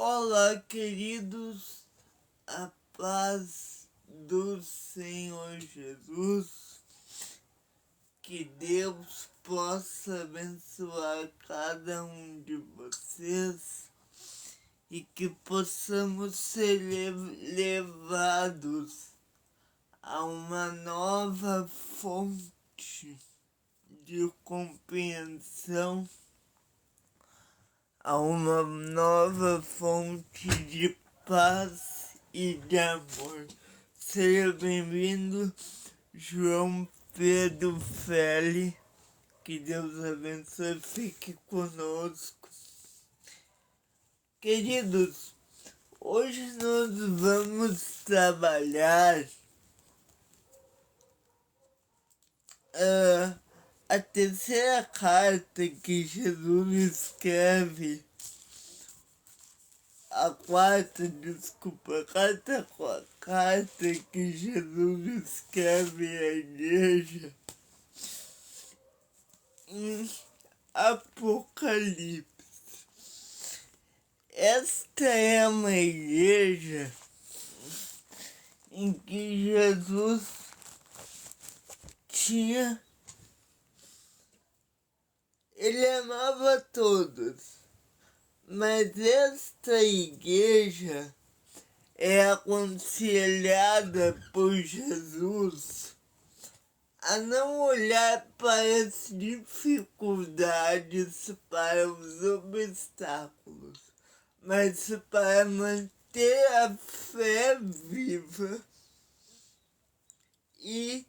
Olá, queridos, a paz do Senhor Jesus, que Deus possa abençoar cada um de vocês e que possamos ser levados a uma nova fonte de compreensão, a uma nova fonte de paz e de amor. Seja bem-vindo, João Pedro Feli. Que Deus abençoe, fique conosco. Queridos, hoje nós vamos trabalhar a terceira carta que Jesus escreve, a quarta carta que Jesus escreve à igreja em Apocalipse. Esta é uma igreja em que Jesus ele amava todos, mas esta igreja é aconselhada por Jesus a não olhar para as dificuldades, para os obstáculos, mas para manter a fé viva e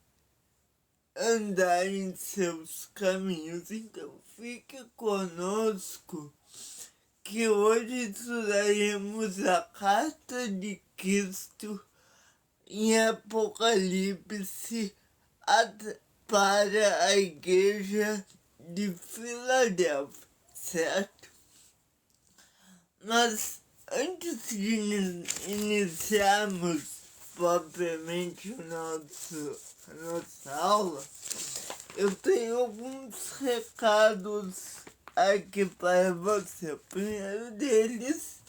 andar em seus caminhos. Então fique conosco, que hoje estudaremos a carta de Cristo em Apocalipse para a igreja de Filadélfia, certo? Mas antes de iniciarmos propriamente a nossa aula, eu tenho alguns recados aqui para você. O primeiro deles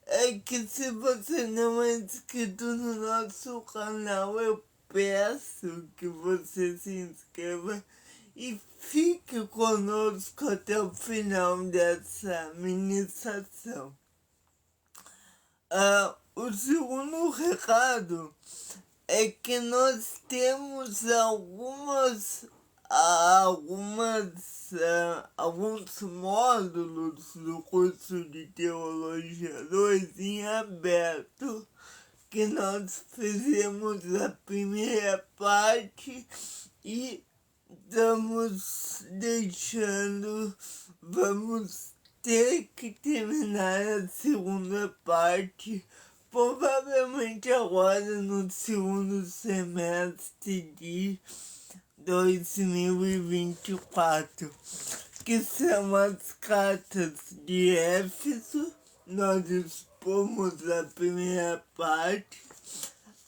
é que, se você não é inscrito no nosso canal, eu peço que você se inscreva e fique conosco até o final dessa ministração. O segundo recado é que nós temos alguns módulos do curso de Teologia 2 em aberto, que nós fizemos a primeira parte e vamos ter que terminar a segunda parte, provavelmente agora no segundo semestre de 2024, que são as cartas de Éfeso. Nós expomos a primeira parte,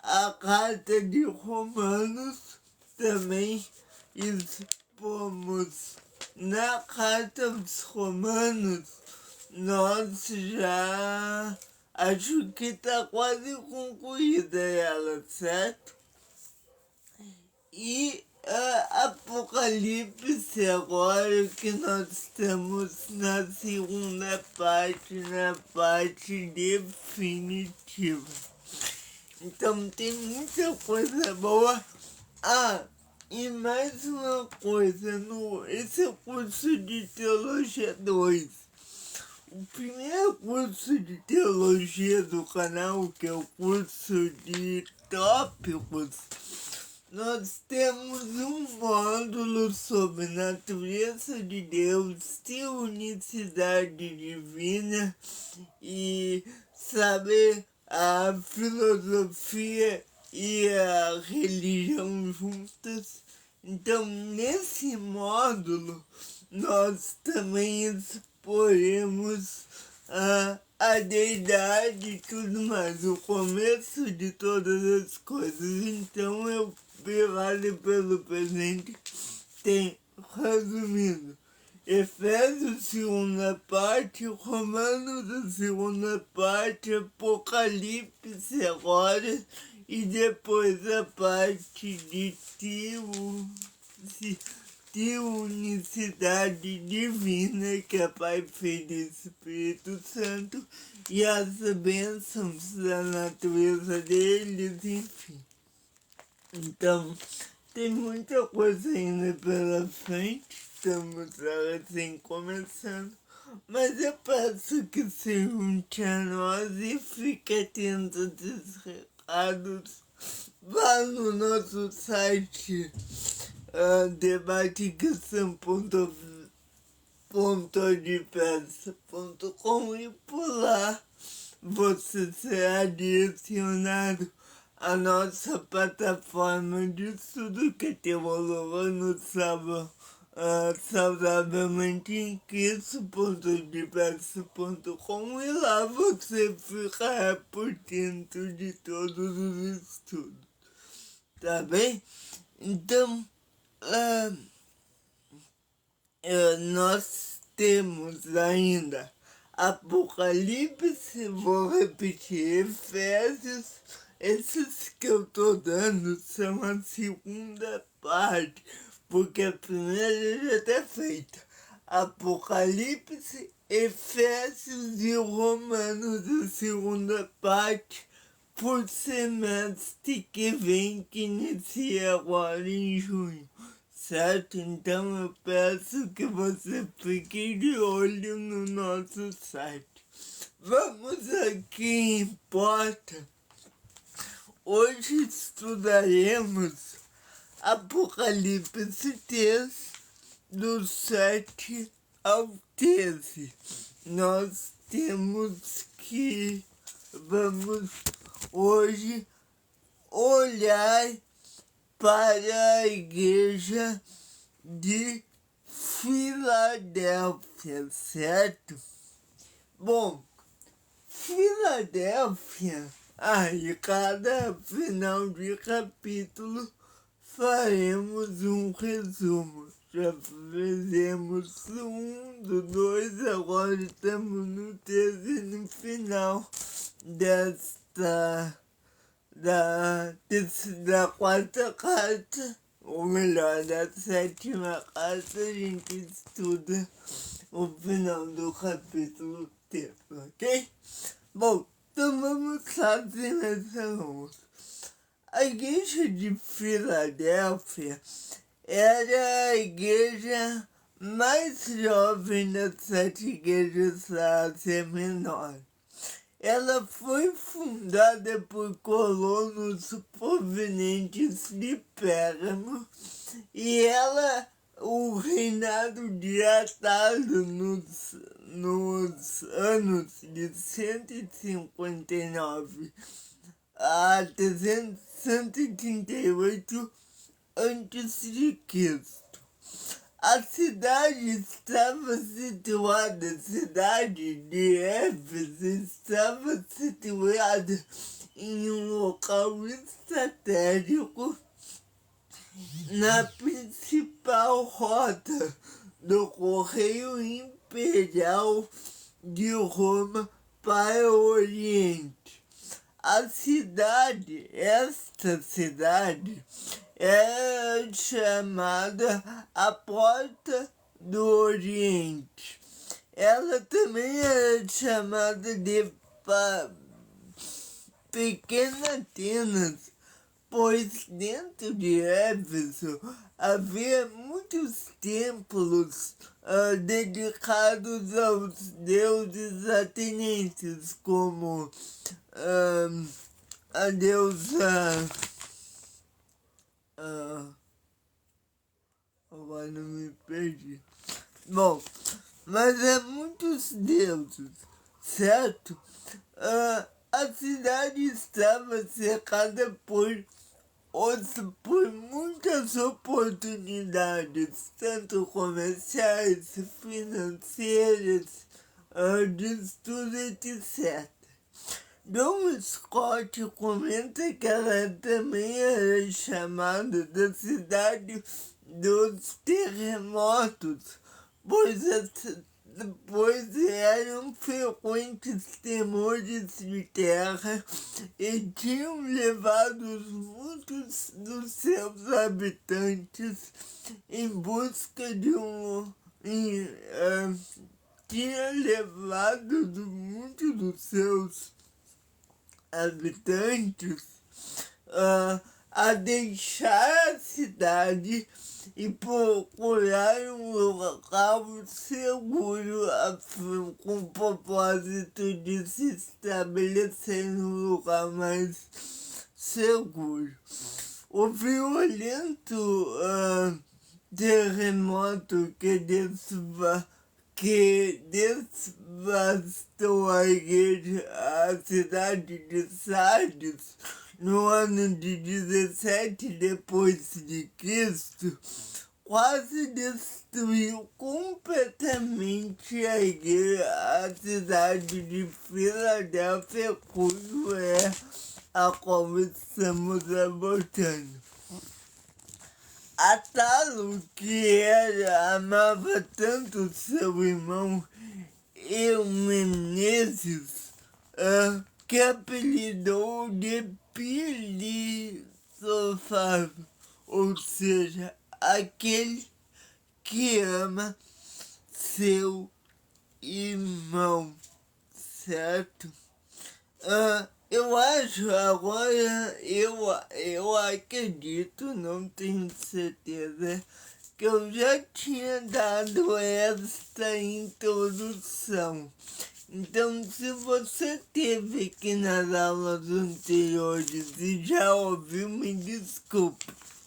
a carta de Romanos também expomos. Na carta aos Romanos, nós já acho que está quase concluída ela, certo? E Apocalipse agora, que nós estamos na segunda parte, na parte definitiva. Então tem muita coisa boa. E mais uma coisa, esse é o curso de Teologia 2. O primeiro curso de Teologia do canal, que é o curso de Tópicos, nós temos um módulo sobre natureza de Deus e unicidade divina e saber a filosofia e a religião juntas. Então, nesse módulo, nós também exporemos a deidade e tudo mais, o começo de todas as coisas. Então, obrigado pelo presente. Resumindo, Efésios, segunda parte, Romanos, a segunda parte, Apocalipse agora, e depois a parte de unicidade divina, que é Pai, Filho e Espírito Santo, e as bênçãos da natureza deles, enfim. Então, tem muita coisa ainda pela frente, estamos assim começando, mas eu peço que se junte a nós e fique atento a esses recados. Vá no nosso site debatecristão.wordpress.com e por lá você será direcionado à nossa plataforma de estudo, que é Teologando Saudavelmente em Cristo.wordpress.com, e lá você ficará por dentro de todos os estudos, tá bem? Então, nós temos ainda Apocalipse, vou repetir, Efésios, esses que eu tô dando são a segunda parte, porque a primeira já está feita. Apocalipse, Efésios e Romanos, a segunda parte, por semestre que vem, que inicia agora em junho. Certo? Então eu peço que você fique de olho no nosso site. Vamos aqui em porta. Hoje estudaremos Apocalipse 3, do 7 ao 13. Nós vamos hoje olhar para a igreja de Filadélfia, certo? Bom, Filadélfia, aí cada final de capítulo faremos um resumo. Já fizemos do 2, agora estamos no 13, no final da quarta carta, ou melhor, da sétima carta, a gente estuda o final do capítulo 3, ok? Bom, então vamos fazer essa longa. A igreja de Filadélfia era a igreja mais jovem das 7 igrejas da Ásia Menor. Ela foi fundada por colonos provenientes de Pérgamo e o reinado de Atalo nos anos de 159 a 338 a.C. A cidade de Éfeso estava situada em um local estratégico na principal rota do correio imperial de Roma para o Oriente. Esta cidade era chamada a Porta do Oriente. Ela também era chamada de Pequena Atenas, pois dentro de Éfeso havia muitos templos dedicados aos deuses atenienses, como a deusa... agora não me perdi. Bom, mas há muitos deuses, certo? A cidade estava cercada por muitas oportunidades, tanto comerciais, financeiras, de estudo, etc. John Scott comenta que ela também era chamada da cidade dos terremotos, pois eram frequentes temores de terra e tinham levado muitos dos seus habitantes em busca de tinha levado muitos dos seus habitantes a deixar a cidade e procurar um local seguro com o propósito de se estabelecer em um lugar mais seguro. O violento terremoto que devastou a cidade de Sardes no ano de 17 depois de Cristo, quase destruiu completamente a cidade de Filadélfia, cujo é a qual estamos abordando. Atalo, que amava tanto seu irmão Eumeneses, que apelidou de Filosofado, ou seja, aquele que ama seu irmão, certo? Eu acho agora, eu acredito, não tenho certeza, que eu já tinha dado esta introdução. Então, se você teve aqui nas aulas anteriores e já ouviu, me desculpe,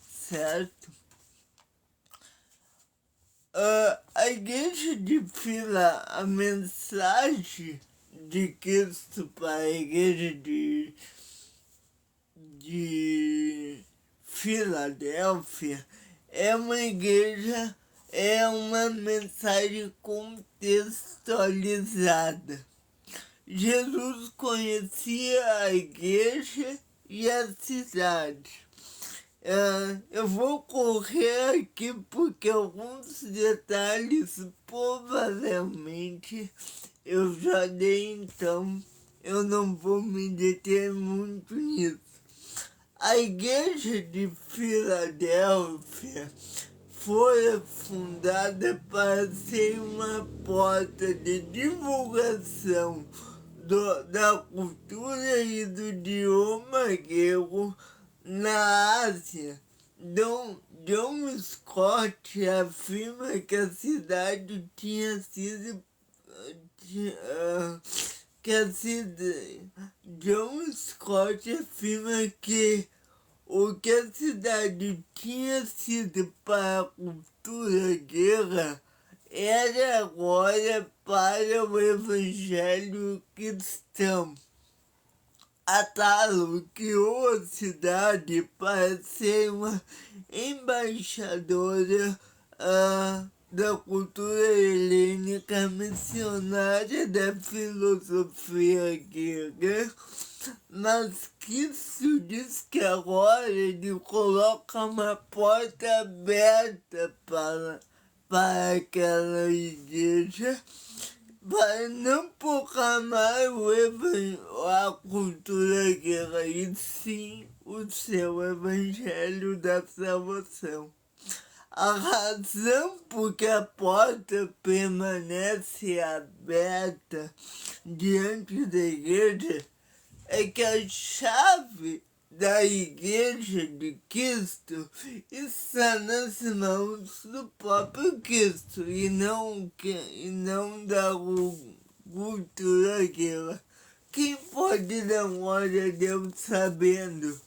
certo? A igreja de Fila, a mensagem de Cristo para a igreja de Filadélfia é uma mensagem contextualizada. Jesus conhecia a igreja e a cidade. Eu vou correr aqui porque alguns detalhes provavelmente eu já dei, então eu não vou me deter muito nisso. A igreja de Filadélfia foi fundada para ser uma porta de divulgação da cultura e do idioma grego na Ásia. John Scott afirma que a cidade tinha sido John Scott afirma que o que a cidade tinha sido para a cultura grega era agora para o evangelho cristão. Atalo criou a cidade para ser uma embaixadora da cultura helênica, missionária da filosofia grega, mas Cristo diz que agora ele coloca uma porta aberta para aquela igreja, para não proclamar a cultura grega, e sim o seu evangelho da salvação. A razão por que a porta permanece aberta diante da igreja é que a chave da igreja de Cristo está nas mãos do próprio Cristo e não da cultura grega. Quem pode dar glória a Deus sabendo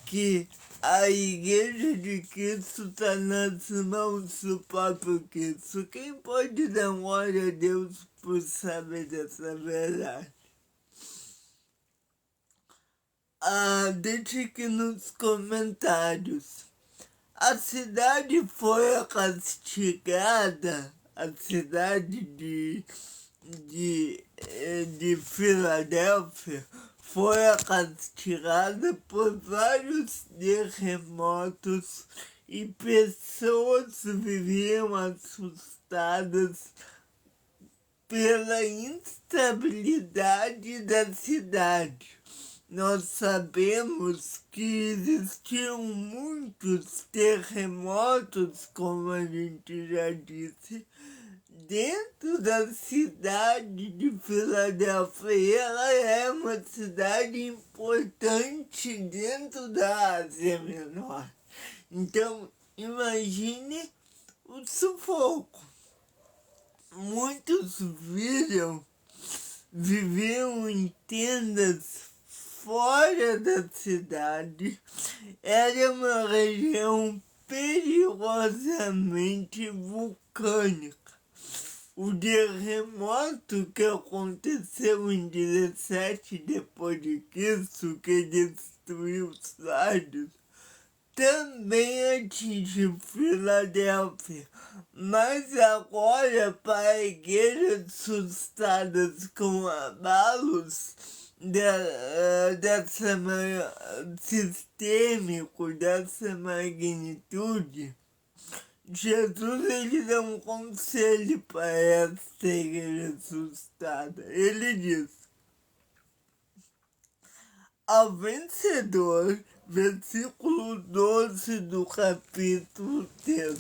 que a igreja de Cristo está nas mãos do próprio Cristo? Quem pode dar glória a Deus por saber dessa verdade? Deixe aqui nos comentários. A cidade foi castigada, a cidade de Filadélfia foi castigada por vários terremotos e pessoas viviam assustadas pela instabilidade da cidade. Nós sabemos que existiam muitos terremotos, como a gente já disse, dentro da cidade de Filadélfia. Ela é uma cidade importante dentro da Ásia Menor. Então, imagine o sufoco. Muitos viviam em tendas fora da cidade. Era uma região perigosamente vulcânica. O terremoto que aconteceu em 17 depois de Cristo, que destruiu os lados, também atinge Filadélfia, mas agora para igrejas assustadas com abalos sistêmico dessa magnitude, Jesus ele dá um conselho para essa igreja assustada. Ele diz: ao vencedor, versículo 12 do capítulo 3.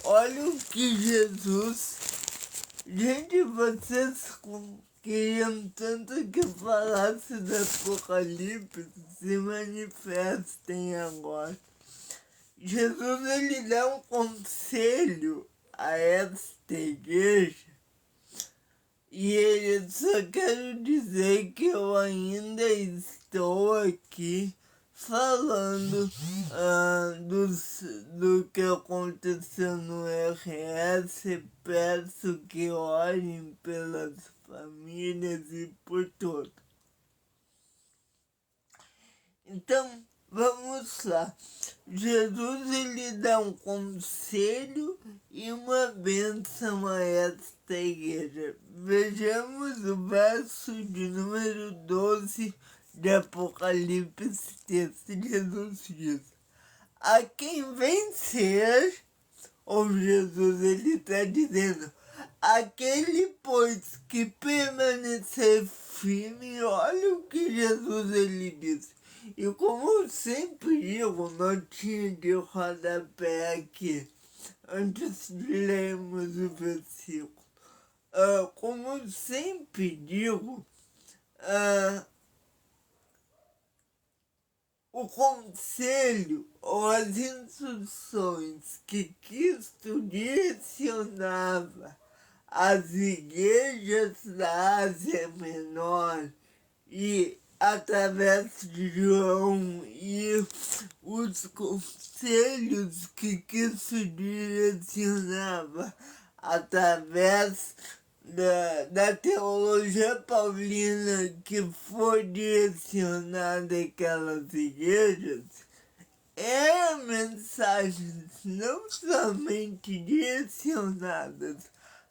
Olha o que Jesus... Gente, vocês queriam tanto que falasse do Apocalipse, se manifestem agora. Jesus ele dá um conselho a esta igreja. E eu só quero dizer que eu ainda estou aqui falando do que aconteceu no RS. Peço que orem pelas famílias e por todos. Então, vamos lá. Jesus ele dá um conselho e uma bênção a esta igreja. Vejamos o verso de número 12 de Apocalipse 3. Jesus diz: a quem vencer, ou Jesus ele está dizendo, aquele pois que permanecer firme. Olha o que Jesus ele diz. E como eu sempre digo, notinha de rodapé aqui, antes de lermos o versículo. Como eu sempre digo, o conselho ou as instruções que Cristo direcionava às igrejas da Ásia Menor e através de João, e os conselhos que Cristo direcionava através da teologia paulina que foi direcionada àquelas igrejas, eram mensagens não somente direcionadas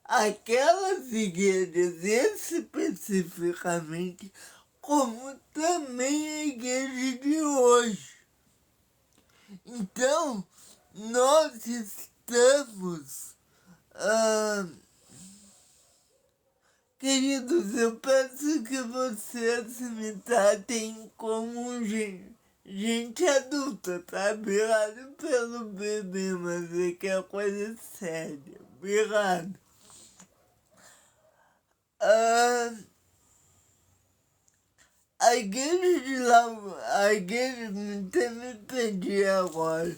àquelas igrejas especificamente, como também a igreja de hoje. Então, nós estamos... queridos, eu peço que vocês me tratem como gente adulta, tá? Obrigado pelo bebê, mas é que é coisa séria. Obrigado. A igreja de lá, a igreja me pedi agora.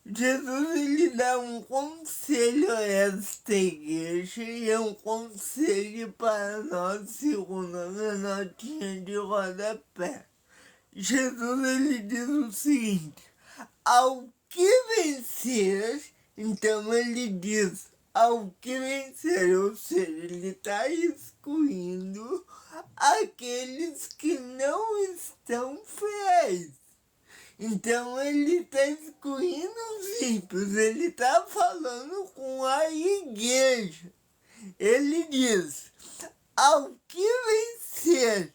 Jesus ele dá um conselho a esta igreja e é um conselho para nós, segundo a minha notinha de rodapé. Jesus ele diz o seguinte: ao que vencer, então ele diz ao que vencer, ou seja, ele está excluindo aqueles que não estão fiéis. Então ele está excluindo os ímpios, ele está falando com a igreja. Ele diz: ao que vencer,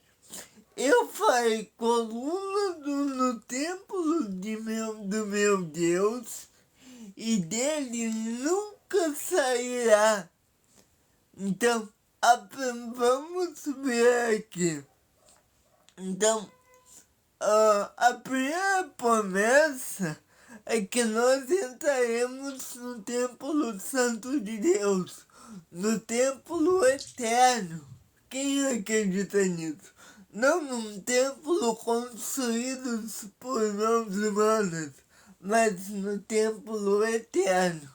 eu farei coluna no templo do meu Deus, e dele nunca sairá. Então, vamos ver aqui. Então, a primeira promessa é que nós entraremos no templo santo de Deus, no templo eterno. Quem acredita nisso? Não num templo construído por mãos humanas, mas no templo eterno.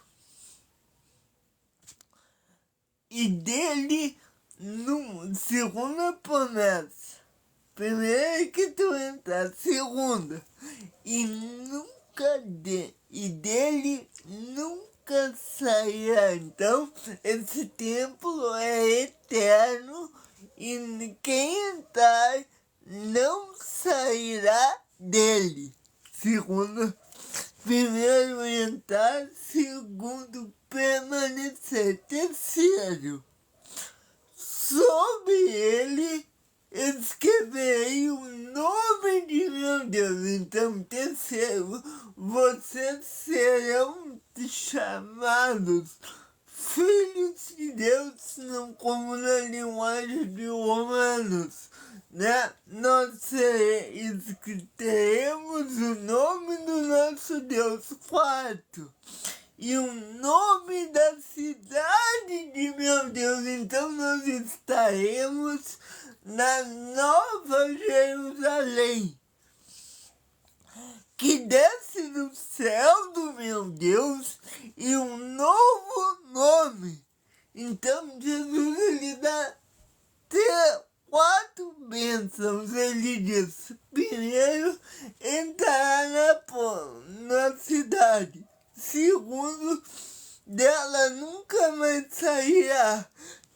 E dele, segunda promessa. Primeira é que tu entra, segunda. E dele nunca sairá. Então, esse templo é eterno e quem entrar não sairá dele. Segundo, primeiro entrar, segundo permanecer. Terceiro, sobre ele escreverei o nome de meu Deus. Então, terceiro, vocês serão chamados filhos de Deus, não como na linguagem de Romanos, né? Nós teremos o nome do nosso Deus. Quarto, e o nome da cidade de meu Deus. Então nós estaremos na Nova Jerusalém, que desce do céu do meu Deus, e um novo nome. Então Jesus, ele dá quatro bênçãos. Ele diz: primeiro, entrará na cidade. Segundo, dela nunca mais sairá.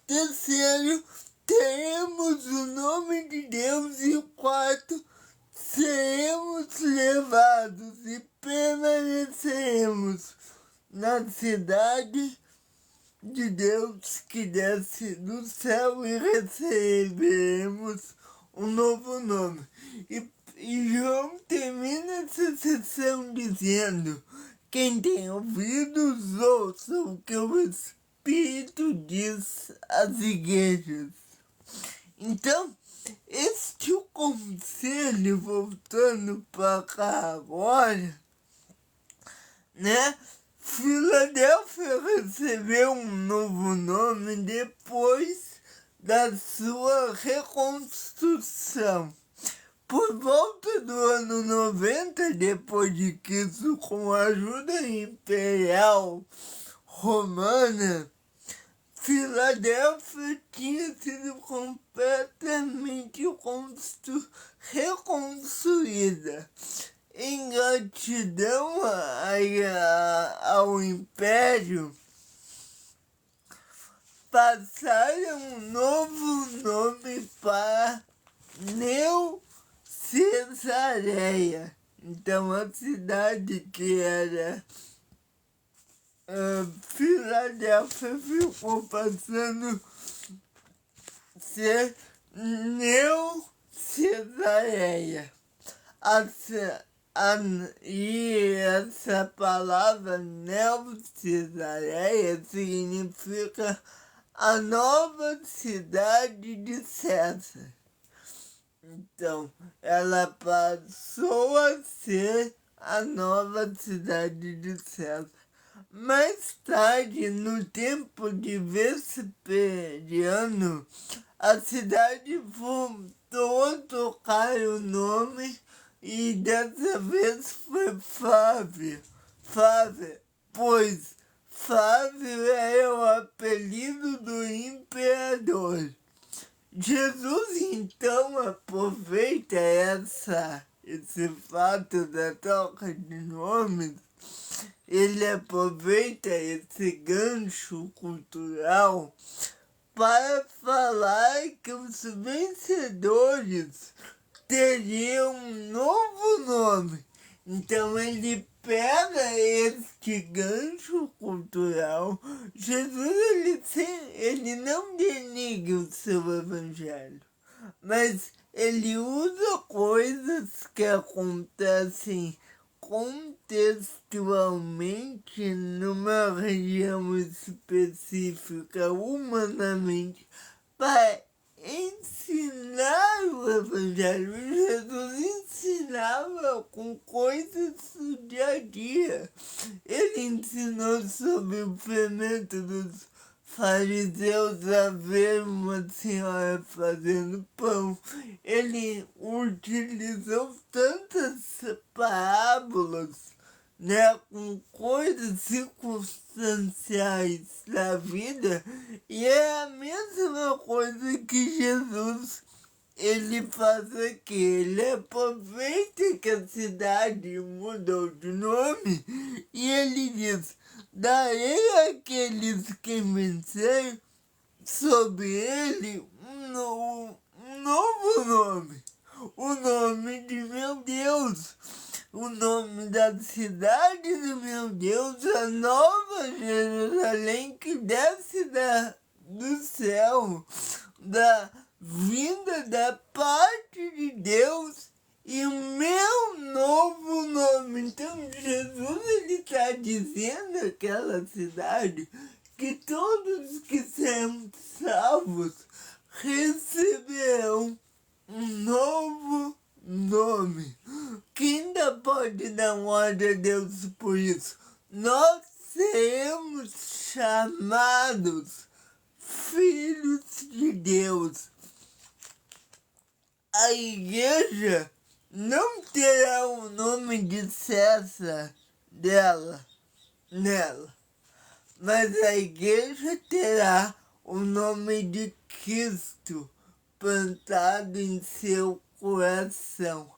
Terceiro, teremos o nome de Deus. E quarto, seremos levados e permaneceremos na cidade de Deus que desce do céu, e receberemos um novo nome. E João termina essa sessão dizendo: quem tem ouvidos, ouça o que o Espírito diz às igrejas. Então, este é o conselho, voltando para cá agora, né? Filadélfia recebeu um novo nome depois da sua reconstrução. Por volta do ano 90 depois de Cristo, com a ajuda imperial romana, Filadélfia tinha sido completamente reconstruída. Em gratidão ao Império, passaram um novo nome para Cesareia. Então a cidade que era Filadélfia ficou passando a ser Cesareia. E essa palavra Cesareia significa a nova cidade de César. Então, ela passou a ser a nova cidade de César. Mais tarde, no tempo de Vespasiano, a cidade voltou a trocar o nome, e dessa vez foi Flávia, pois Flávio era o apelido do imperador. Jesus então aproveita esse fato da troca de nomes, ele aproveita esse gancho cultural para falar que os vencedores teriam um novo nome. Então ele pega este gancho cultural. Jesus, ele não denigra o seu evangelho, mas ele usa coisas que acontecem contextualmente numa região específica humanamente para ensinar o Evangelho. Jesus ensinava com coisas do dia a dia. Ele ensinou sobre o fermento dos fariseus a ver uma senhora fazendo pão. Ele utilizou tantas parábolas, né, com coisas circunstanciais da vida, e é a mesma coisa que Jesus ele faz aqui. Ele aproveita que a cidade mudou de nome e ele diz: darei àqueles que vencerem sobre ele um novo nome, o nome de meu Deus, o nome da cidade de meu Deus, a nova Jerusalém que desce do céu, da vinda da parte de Deus, e o meu novo nome. Então Jesus ele está dizendo àquela cidade que todos que serão salvos receberão um novo nome. Quem ainda pode dar glória a Deus por isso? Nós seremos chamados filhos de Deus. A igreja não terá o nome de César nela, mas a igreja terá o nome de Cristo plantado em seu coração.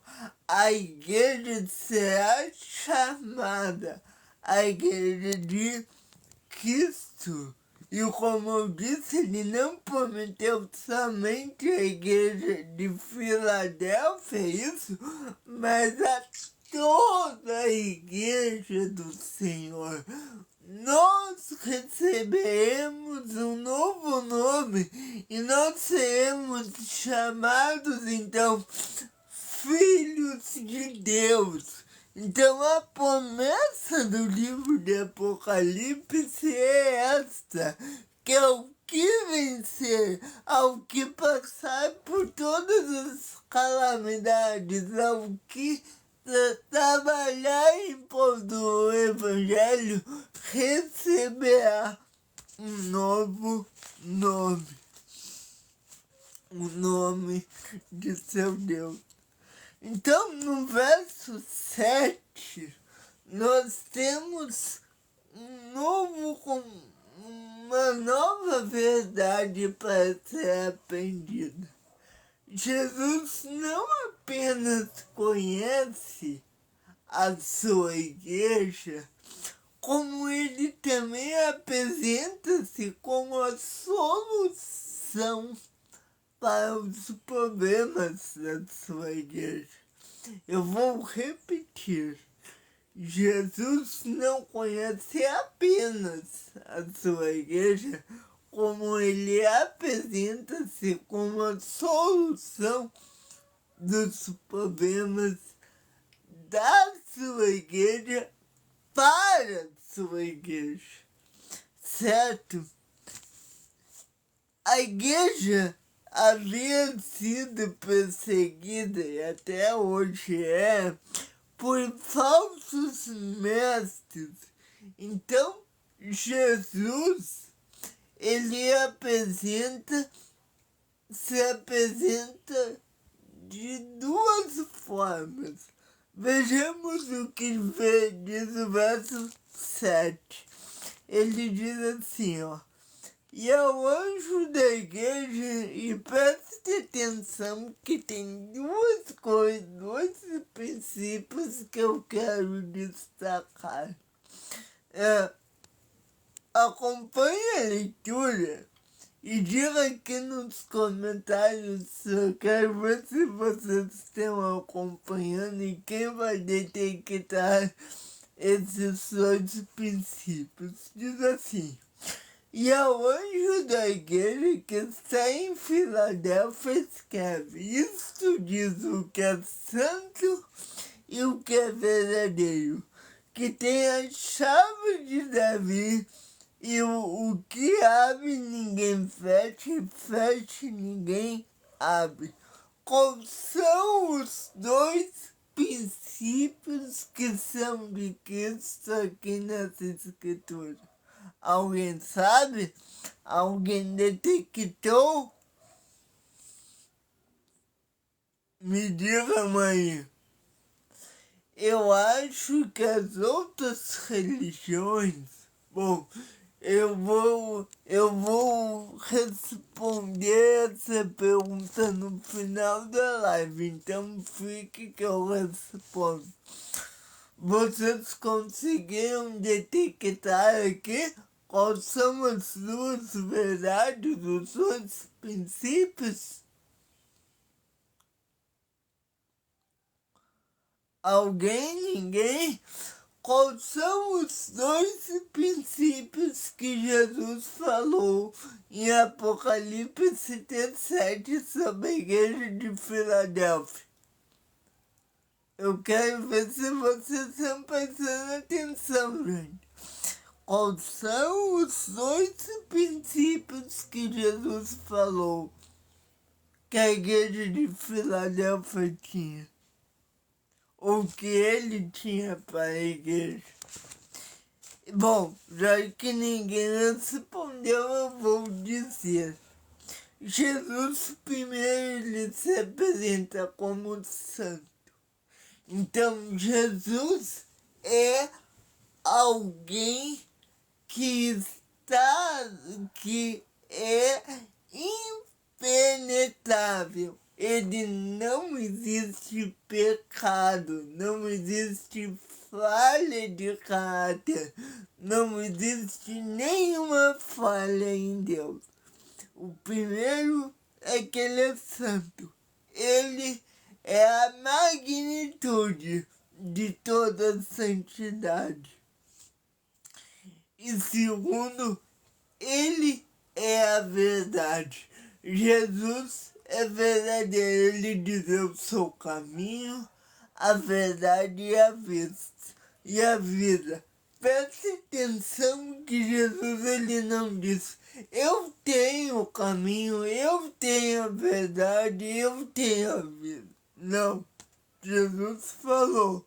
A igreja será chamada a igreja de Cristo. E como eu disse, ele não prometeu somente a igreja de Filadélfia, isso, mas a toda a igreja do Senhor. Nós receberemos um novo nome e nós seremos chamados, então, filhos de Deus. Então a promessa do livro de Apocalipse é esta, que ao que vencer, ao que passar por todas as calamidades, ao que trabalhar em prol do Evangelho, receberá um novo nome, o nome de seu Deus. Então, no verso 7, nós temos uma nova verdade para ser aprendida. Jesus não apenas conhece a sua igreja, como ele também apresenta-se como a solução para os problemas da sua igreja. Eu vou repetir. Jesus não conhece apenas a sua igreja, como ele apresenta-se como a solução dos problemas da sua igreja para a sua igreja. Certo? A igreja havia sido perseguida, e até hoje por falsos mestres. Então, Jesus, ele se apresenta de duas formas. Vejamos o que diz o verso 7. Ele diz assim, ó: e ao anjo da igreja, e preste atenção que tem duas coisas, dois princípios que eu quero destacar. Acompanhe a leitura e diga aqui nos comentários. Eu quero ver se vocês estão acompanhando e quem vai detectar esses dois princípios. Diz assim: e ao anjo da igreja que está em Filadélfia escreve: isto diz o que é santo e o que é verdadeiro, que tem a chave de Davi, e o que abre ninguém fecha, e fecha ninguém abre. Quais são os dois princípios que são de Cristo aqui nessa escritura? Alguém sabe? Alguém detectou? Me diga, mãe. Eu acho que as outras religiões... Bom, eu vou responder essa pergunta no final da live, então fique que eu respondo. Vocês conseguiram detectar aqui quais são as duas verdades, os dois princípios? Alguém? Ninguém? Quais são os dois princípios que Jesus falou em Apocalipse 17 sobre a igreja de Filadélfia? Eu quero ver se vocês estão prestando atenção, gente. Quais são os dois princípios que Jesus falou que a igreja de Filadélfia tinha? O que ele tinha para a igreja? Bom, já que ninguém respondeu, eu vou dizer. Jesus primeiro ele se apresenta como santo. Então Jesus é alguém que é impenetrável. Ele não existe pecado, não existe falha de caráter, não existe nenhuma falha em Deus. O primeiro é que ele é santo. Ele é a magnitude de toda a santidade. E segundo, ele é a verdade. Jesus é verdadeiro. Ele diz: eu sou o caminho, a verdade e a vida. Preste atenção que Jesus ele não diz: eu tenho o caminho, eu tenho a verdade, eu tenho a vida. Não. Jesus falou: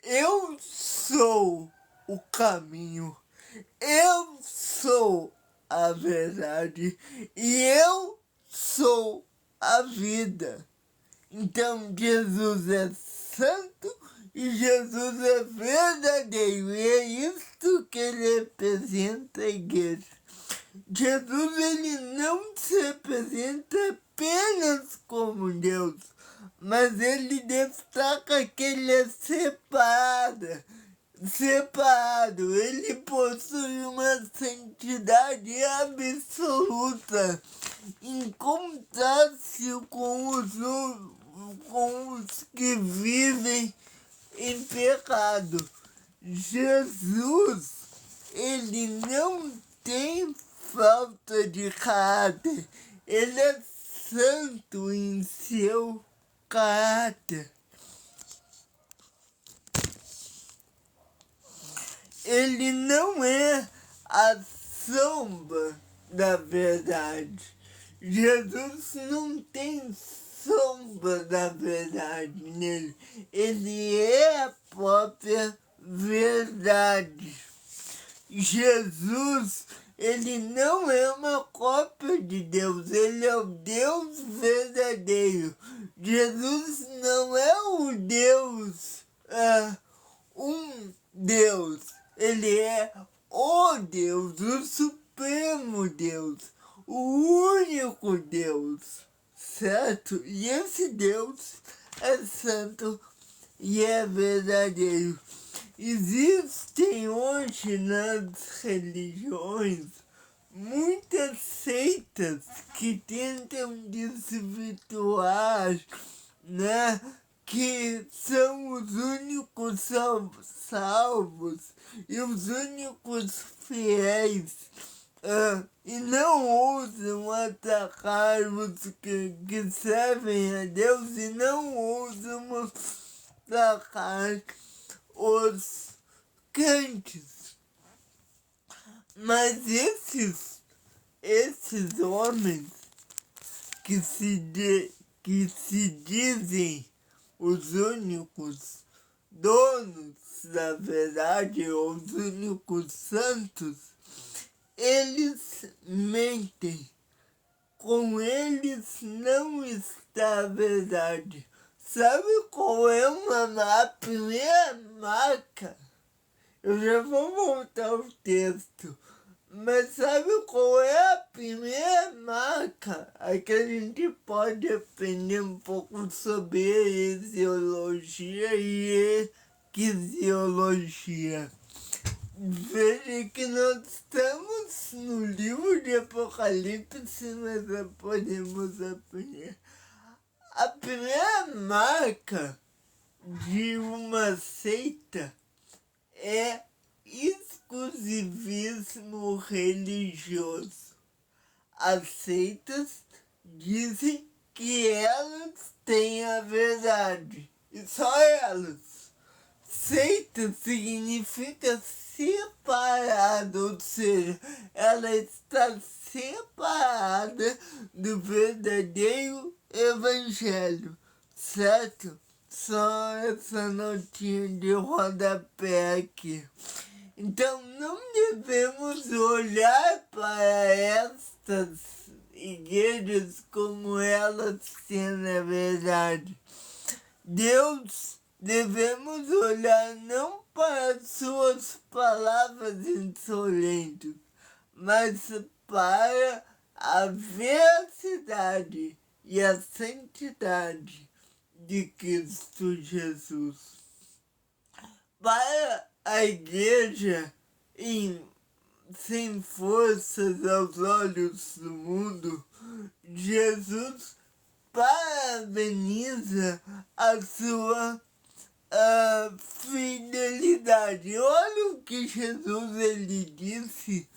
eu sou o caminho, eu sou a verdade e eu sou a vida. Então Jesus é santo e Jesus é verdadeiro, e é isso que ele representa a igreja. Jesus ele não se apresenta apenas como Deus, mas ele destaca que ele é separado, ele possui uma santidade absoluta, em contraste com os que vivem em pecado. Jesus, ele não tem falta de caráter, ele é santo em seu caráter. Ele não é a sombra da verdade. Jesus não tem sombra da verdade nele. Ele é a própria verdade. Jesus, ele não é uma cópia de Deus, ele é o Deus verdadeiro. Jesus não é o Deus, um Deus, ele é o Deus, o supremo Deus, o único Deus, certo? E esse Deus é santo e é verdadeiro. Existem hoje nas religiões muitas seitas que tentam desvirtuar, né? Que são os únicos salvos e os únicos fiéis e não ousam atacar os que servem a Deus e não ousam atacar os crentes. Mas esses homens que se dizem os únicos donos da verdade, ou os únicos santos, eles mentem. Com eles não está a verdade. Sabe qual é a primeira marca? Eu já vou voltar ao texto. Mas sabe qual é a primeira marca? Aqui a gente pode aprender um pouco sobre heresiologia e quisiologia. Veja que nós estamos no livro de Apocalipse, nós podemos aprender. A primeira marca de uma seita é exclusivismo religioso. As seitas dizem que elas têm a verdade, e só elas. Seita significa separado, ou seja, ela está separada do verdadeiro evangelho, certo? Só essa notinha de rodapé aqui. Então não devemos olhar para estas igrejas como elas sendo a verdade. Devemos olhar não para suas palavras insolentes, mas para a veracidade e a santidade de Cristo Jesus. Para a igreja sem forças aos olhos do mundo, Jesus parabeniza a sua fidelidade. Olha o que Jesus ele disse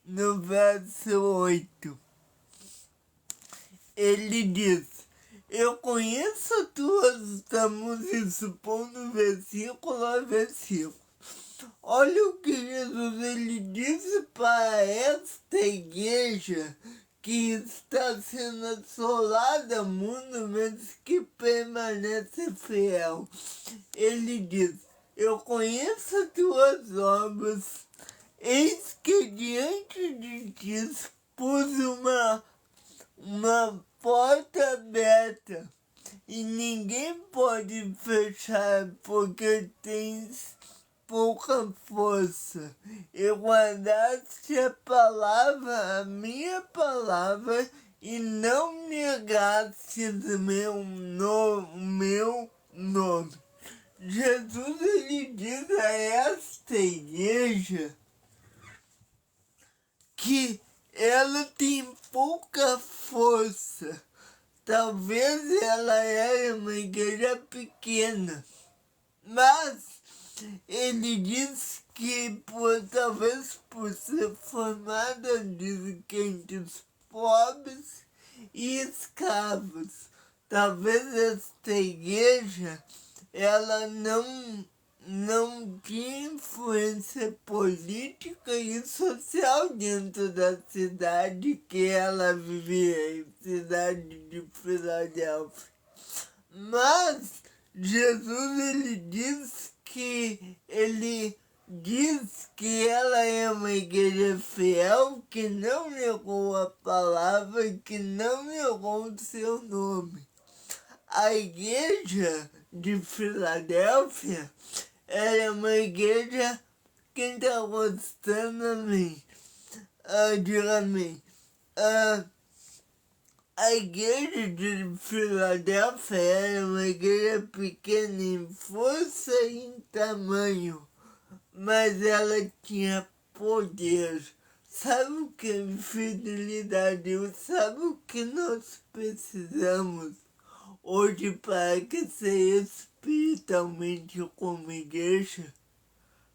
no verso 8. Ele diz: eu conheço tuas, estamos expondo versículo a versículo. Olha o que Jesus ele disse para esta igreja que está sendo assolada ao mundo, mas que permanece fiel. Ele diz: eu conheço tuas obras, eis que diante de ti pus uma porta aberta, e ninguém pode fechar, porque tens pouca força, e guardaste a minha palavra, e não negaste meu nome. Jesus ele diz a esta igreja que ela tem pouca força. Talvez ela era uma igreja pequena, mas ele diz que talvez por ser formada de crentes pobres e escravos, talvez esta igreja ela não tinha influência política e social dentro da cidade que ela vivia, cidade de Filadélfia. Mas Jesus ele diz que ela é uma igreja fiel, que não negou a palavra, que não negou o seu nome. A igreja de Filadélfia era uma igreja, quem está gostando, amém. Diga amém. A igreja de Filadélfia era uma igreja pequena em força e em tamanho, mas ela tinha poder. Sabe o que é fidelidade? Sabe o que nós precisamos hoje para crescer espiritualmente como igreja?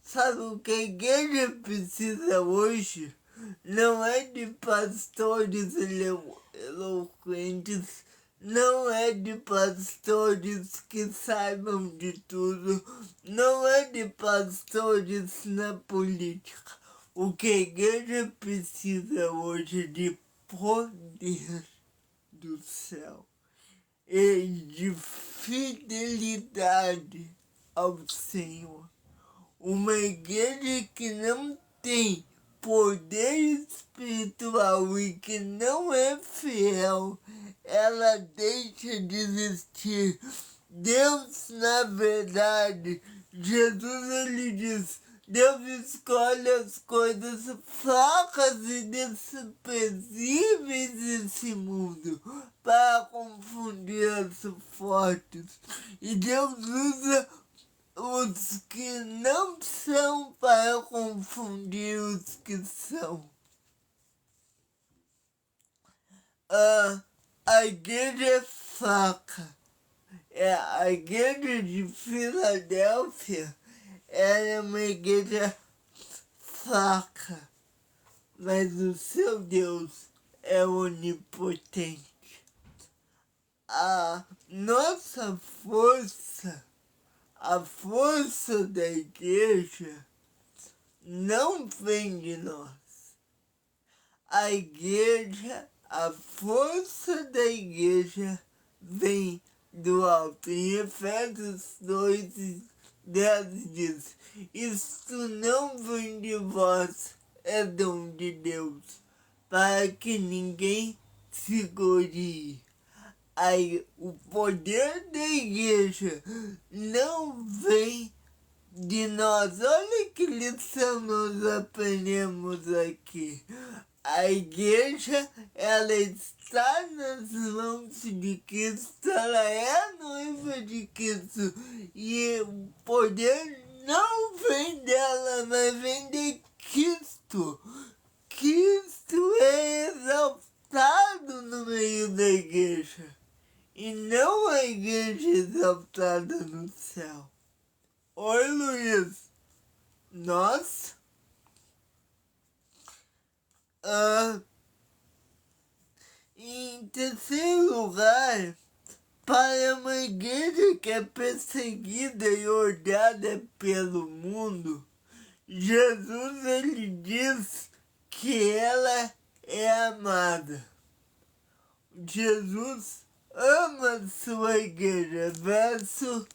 Sabe o que a igreja precisa hoje? não é de pastores eloquentes, não é de pastores que saibam de tudo, não é de pastores na política. O que a igreja precisa hoje é de poder do céu e de fidelidade ao Senhor. Uma igreja que não tem poder espiritual e que não é fiel, ela deixa de existir. Deus, na verdade, Jesus, ele diz, Deus escolhe as coisas fracas e desprezíveis desse mundo para confundir as fortes. E Deus usa os que não são para confundir os que são. A igreja é fraca. A igreja de Filadélfia era uma igreja fraca, mas o seu Deus é onipotente. A nossa força, a força da igreja não vem de nós. A igreja, a força da igreja vem do alto. Em Efésios 2:10 diz, isto não vem de vós, é dom de Deus, para que ninguém se glorie. Aí, o poder da igreja não vem de nós. Olha que lição nós aprendemos aqui. A igreja, ela está nas mãos de Cristo, ela é a noiva de Cristo. E o poder não vem dela, mas vem de Cristo. Cristo é exaltado no meio da igreja. E não a igreja exaltada no céu. Oi, Luiz. Nós em terceiro lugar, para uma igreja que é perseguida e odiada pelo mundo, Jesus, ele diz que ela é amada. Jesus ama sua igreja. Verso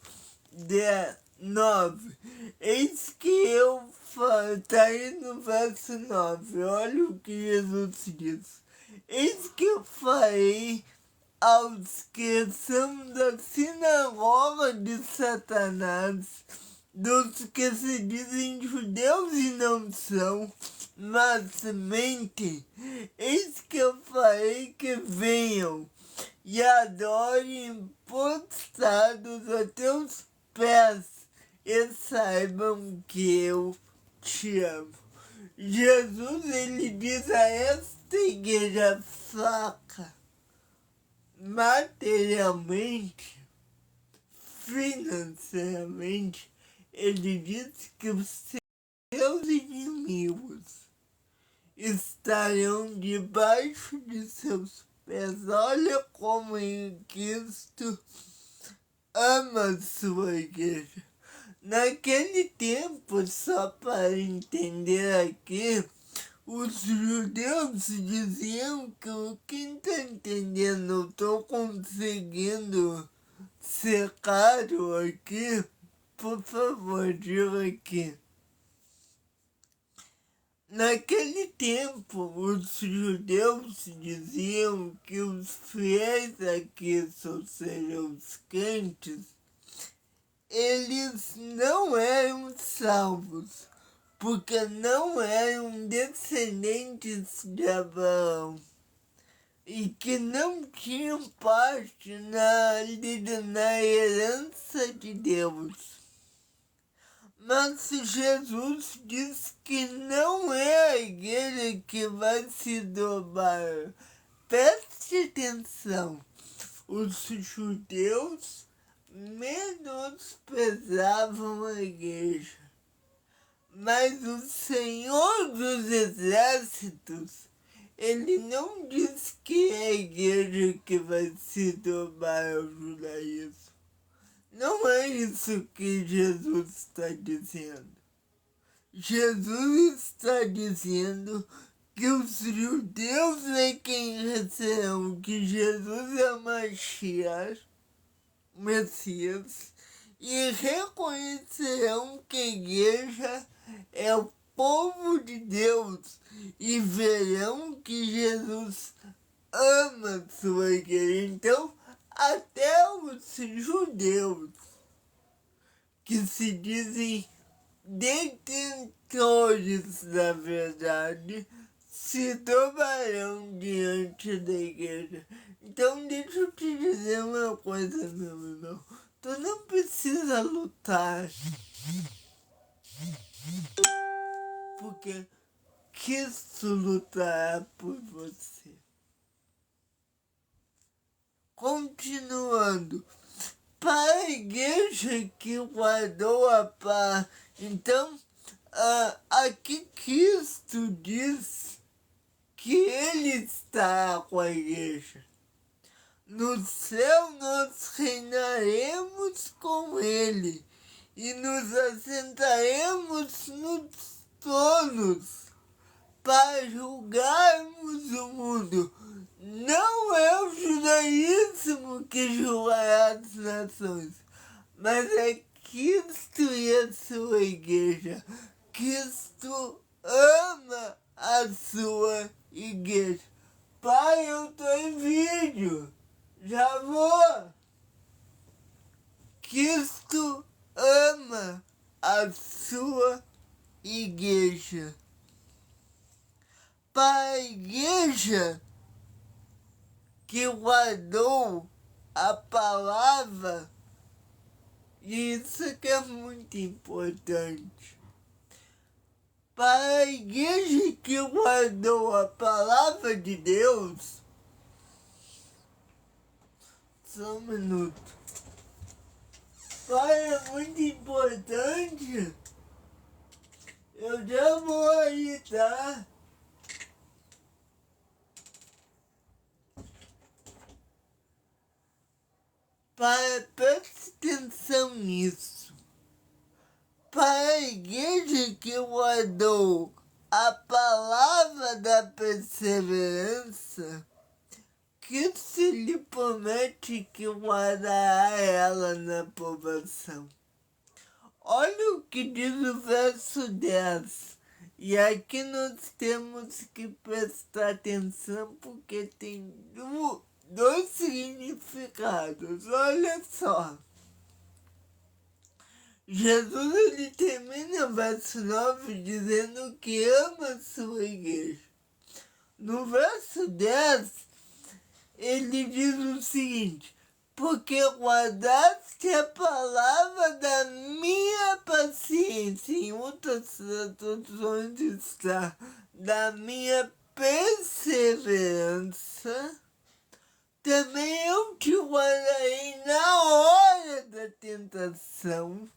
9. Eis que eu falo, está aí no verso 9. Olha o que Jesus diz. Eis que eu farei aos que são da sinagoga de Satanás, dos que se dizem judeus e não são, mas mentem. Eis que eu farei que venham e adorem prostrados a teus pés e saibam que eu te amo. Jesus, ele diz a esta igreja fraca, materialmente, financeiramente, ele diz que os seus inimigos estarão debaixo de seus pés. Olha como em Cristo ama sua igreja. Naquele tempo, só para entender aqui, os judeus diziam que quem está entendendo, eu estou conseguindo ser claro aqui, por favor, diga aqui. Naquele tempo, os judeus diziam que os fiéis a Cristo, ou seja, os crentes, eles não eram salvos, porque não eram descendentes de Abraão e que não tinham parte na herança de Deus. Mas Jesus diz que não é a igreja que vai se dobrar. Preste atenção, os judeus menosprezavam a igreja, Mas o Senhor dos Exércitos, ele não diz que é a igreja que vai se dobrar ao judaísmo. Não é isso que Jesus está dizendo. Jesus está dizendo que os judeus é quem receberão que Jesus é o Messias, e reconhecerão que a igreja é o povo de Deus e verão que Jesus ama sua igreja. Então, até os judeus que se dizem detentores da verdade se dobrarão diante da igreja. Então, deixa eu te dizer uma coisa, meu irmão. Tu não precisa lutar porque Cristo lutará por você. Continuando, para a igreja que guardou a paz. Então, aqui Cristo diz que Ele está com a igreja. No céu nós reinaremos com Ele e nos assentaremos nos tronos para julgarmos o mundo. Não é o judaísmo que julgará as nações, mas é Cristo e a sua igreja. Cristo ama a sua igreja. Pai, eu tô em vídeo. Já vou. Cristo ama a sua igreja. Para a igreja que guardou a palavra, e isso que é muito importante. Para a igreja que guardou a palavra de Deus, só um minuto. Pai, é muito importante. Eu já vou aí, tá? Preste atenção nisso. Para a igreja que guardou a palavra da perseverança, Cristo lhe promete que guardará ela na provação. Olha o que diz o verso 10. E aqui nós temos que prestar atenção porque tem dois significados. Olha só. Jesus ele termina o verso 9 dizendo que ama a sua igreja. No verso 10, ele diz o seguinte: porque guardaste a palavra da minha paciência. Em outras traduções está da minha perseverança. Também eu te guardarei na hora da tentação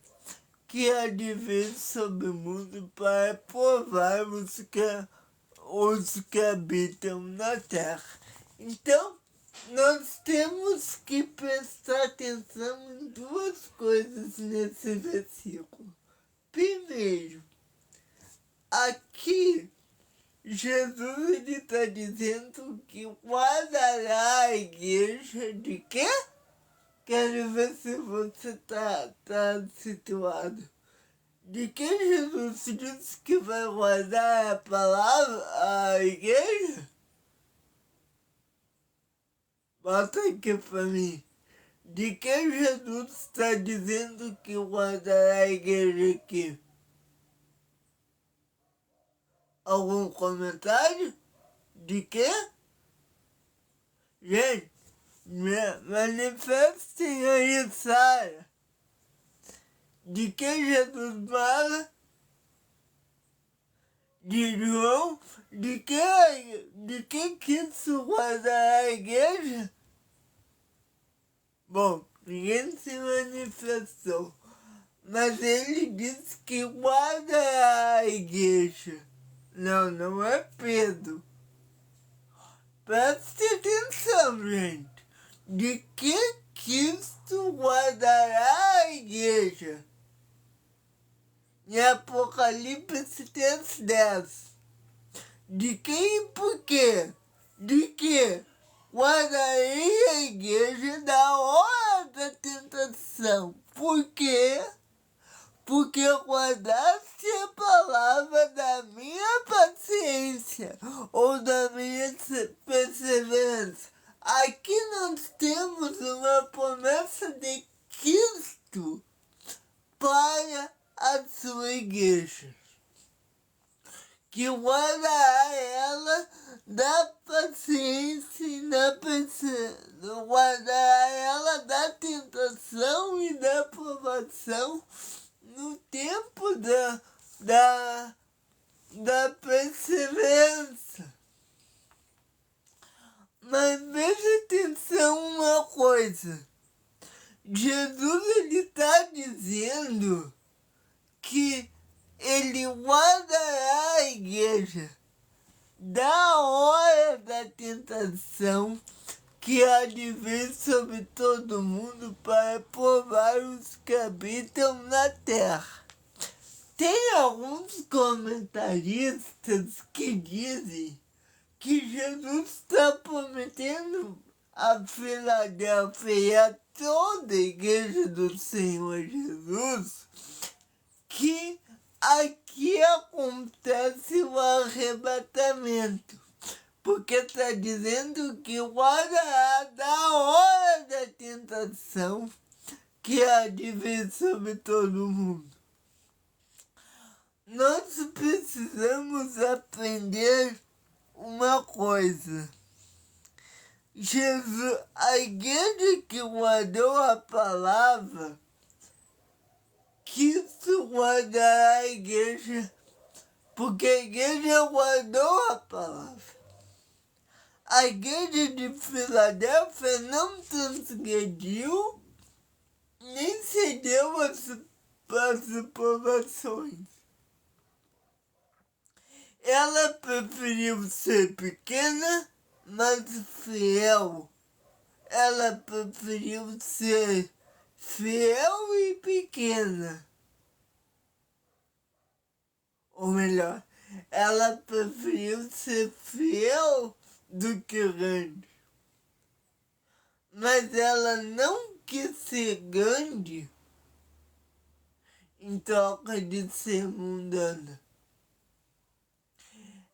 que há de vir sobre o mundo para provar os que habitam na terra. Então, nós temos que prestar atenção em duas coisas nesse versículo. Primeiro, aqui Jesus está dizendo que guardará a igreja de quê? Quero ver se você tá situado. De que Jesus disse que vai guardar a palavra, a igreja? Bota aqui para mim. De que Jesus está dizendo que guardará a igreja aqui? Algum comentário? De quê? Gente, manifestem aí, Sara. De que Jesus fala? De João? De que Cristo guardará a igreja? Bom, ninguém se manifestou. Mas ele disse que guarda a igreja. Não, não é Pedro. Preste atenção, gente. De que Cristo guardará a igreja? Em Apocalipse 3:10. De quem e por quê? De que guardarei a igreja da hora da tentação. Por quê? Porque guardaste a palavra da minha paciência ou da minha perseverança. Aqui nós temos uma promessa de Cristo para a sua igreja, que guardará ela da paciência e guardará ela da tentação e da provação no tempo da perseverança. Mas veja atenção uma coisa. Jesus está dizendo que ele guardará a igreja da hora da tentação que há de vir sobre todo mundo para provar os que habitam na terra. Tem alguns comentaristas que dizem que Jesus está prometendo a Filadélfia e a toda a igreja do Senhor Jesus que aqui acontece o arrebatamento, porque está dizendo que guardará da hora da tentação que há de vir sobre todo mundo. Nós precisamos aprender uma coisa. Jesus, a igreja que guardou a palavra, Cristo guardará a igreja, porque a igreja guardou a palavra. A igreja de Filadélfia não transgrediu, nem cedeu às provações. Ela preferiu ser pequena, mas fiel. Ela preferiu ser fiel e pequena. Ou melhor, ela preferiu ser fiel do que grande. Mas ela não quis ser grande em troca de ser mundana.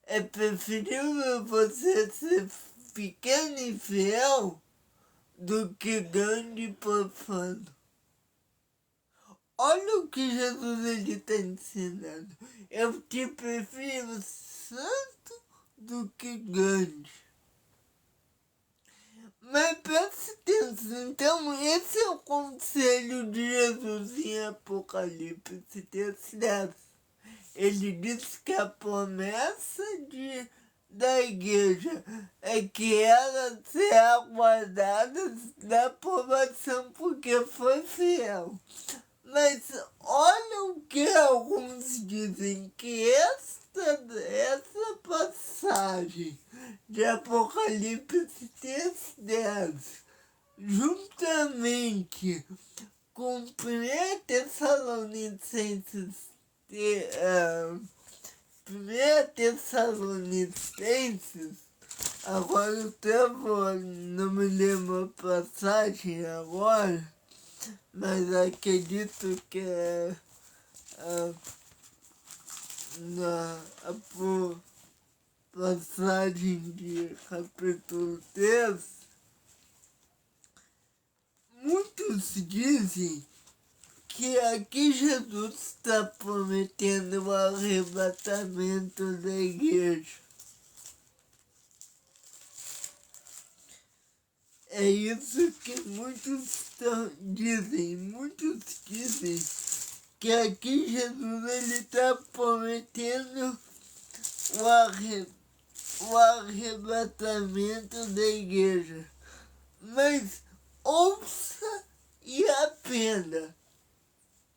É preferível você ser pequeno e fiel do que grande e profano. Olha o que Jesus está ensinando. Eu te prefiro santo do que grande. Mas preste atenção, então esse é o conselho de Jesus em Apocalipse 3:10. Ele disse que a promessa da igreja é que ela será guardada da provação porque foi fiel. Mas olha o que alguns dizem, que essa passagem de Apocalipse 3:10, juntamente com 1 Tessalonicenses 1 Tessalonicenses, agora eu não me lembro a passagem agora, mas acredito que é na passagem de capítulo 3, muitos dizem que aqui Jesus está prometendo o arrebatamento da igreja. É isso que muitos dizem. Muitos dizem que aqui Jesus está prometendo o arrebatamento da igreja. Mas ouça e aprenda.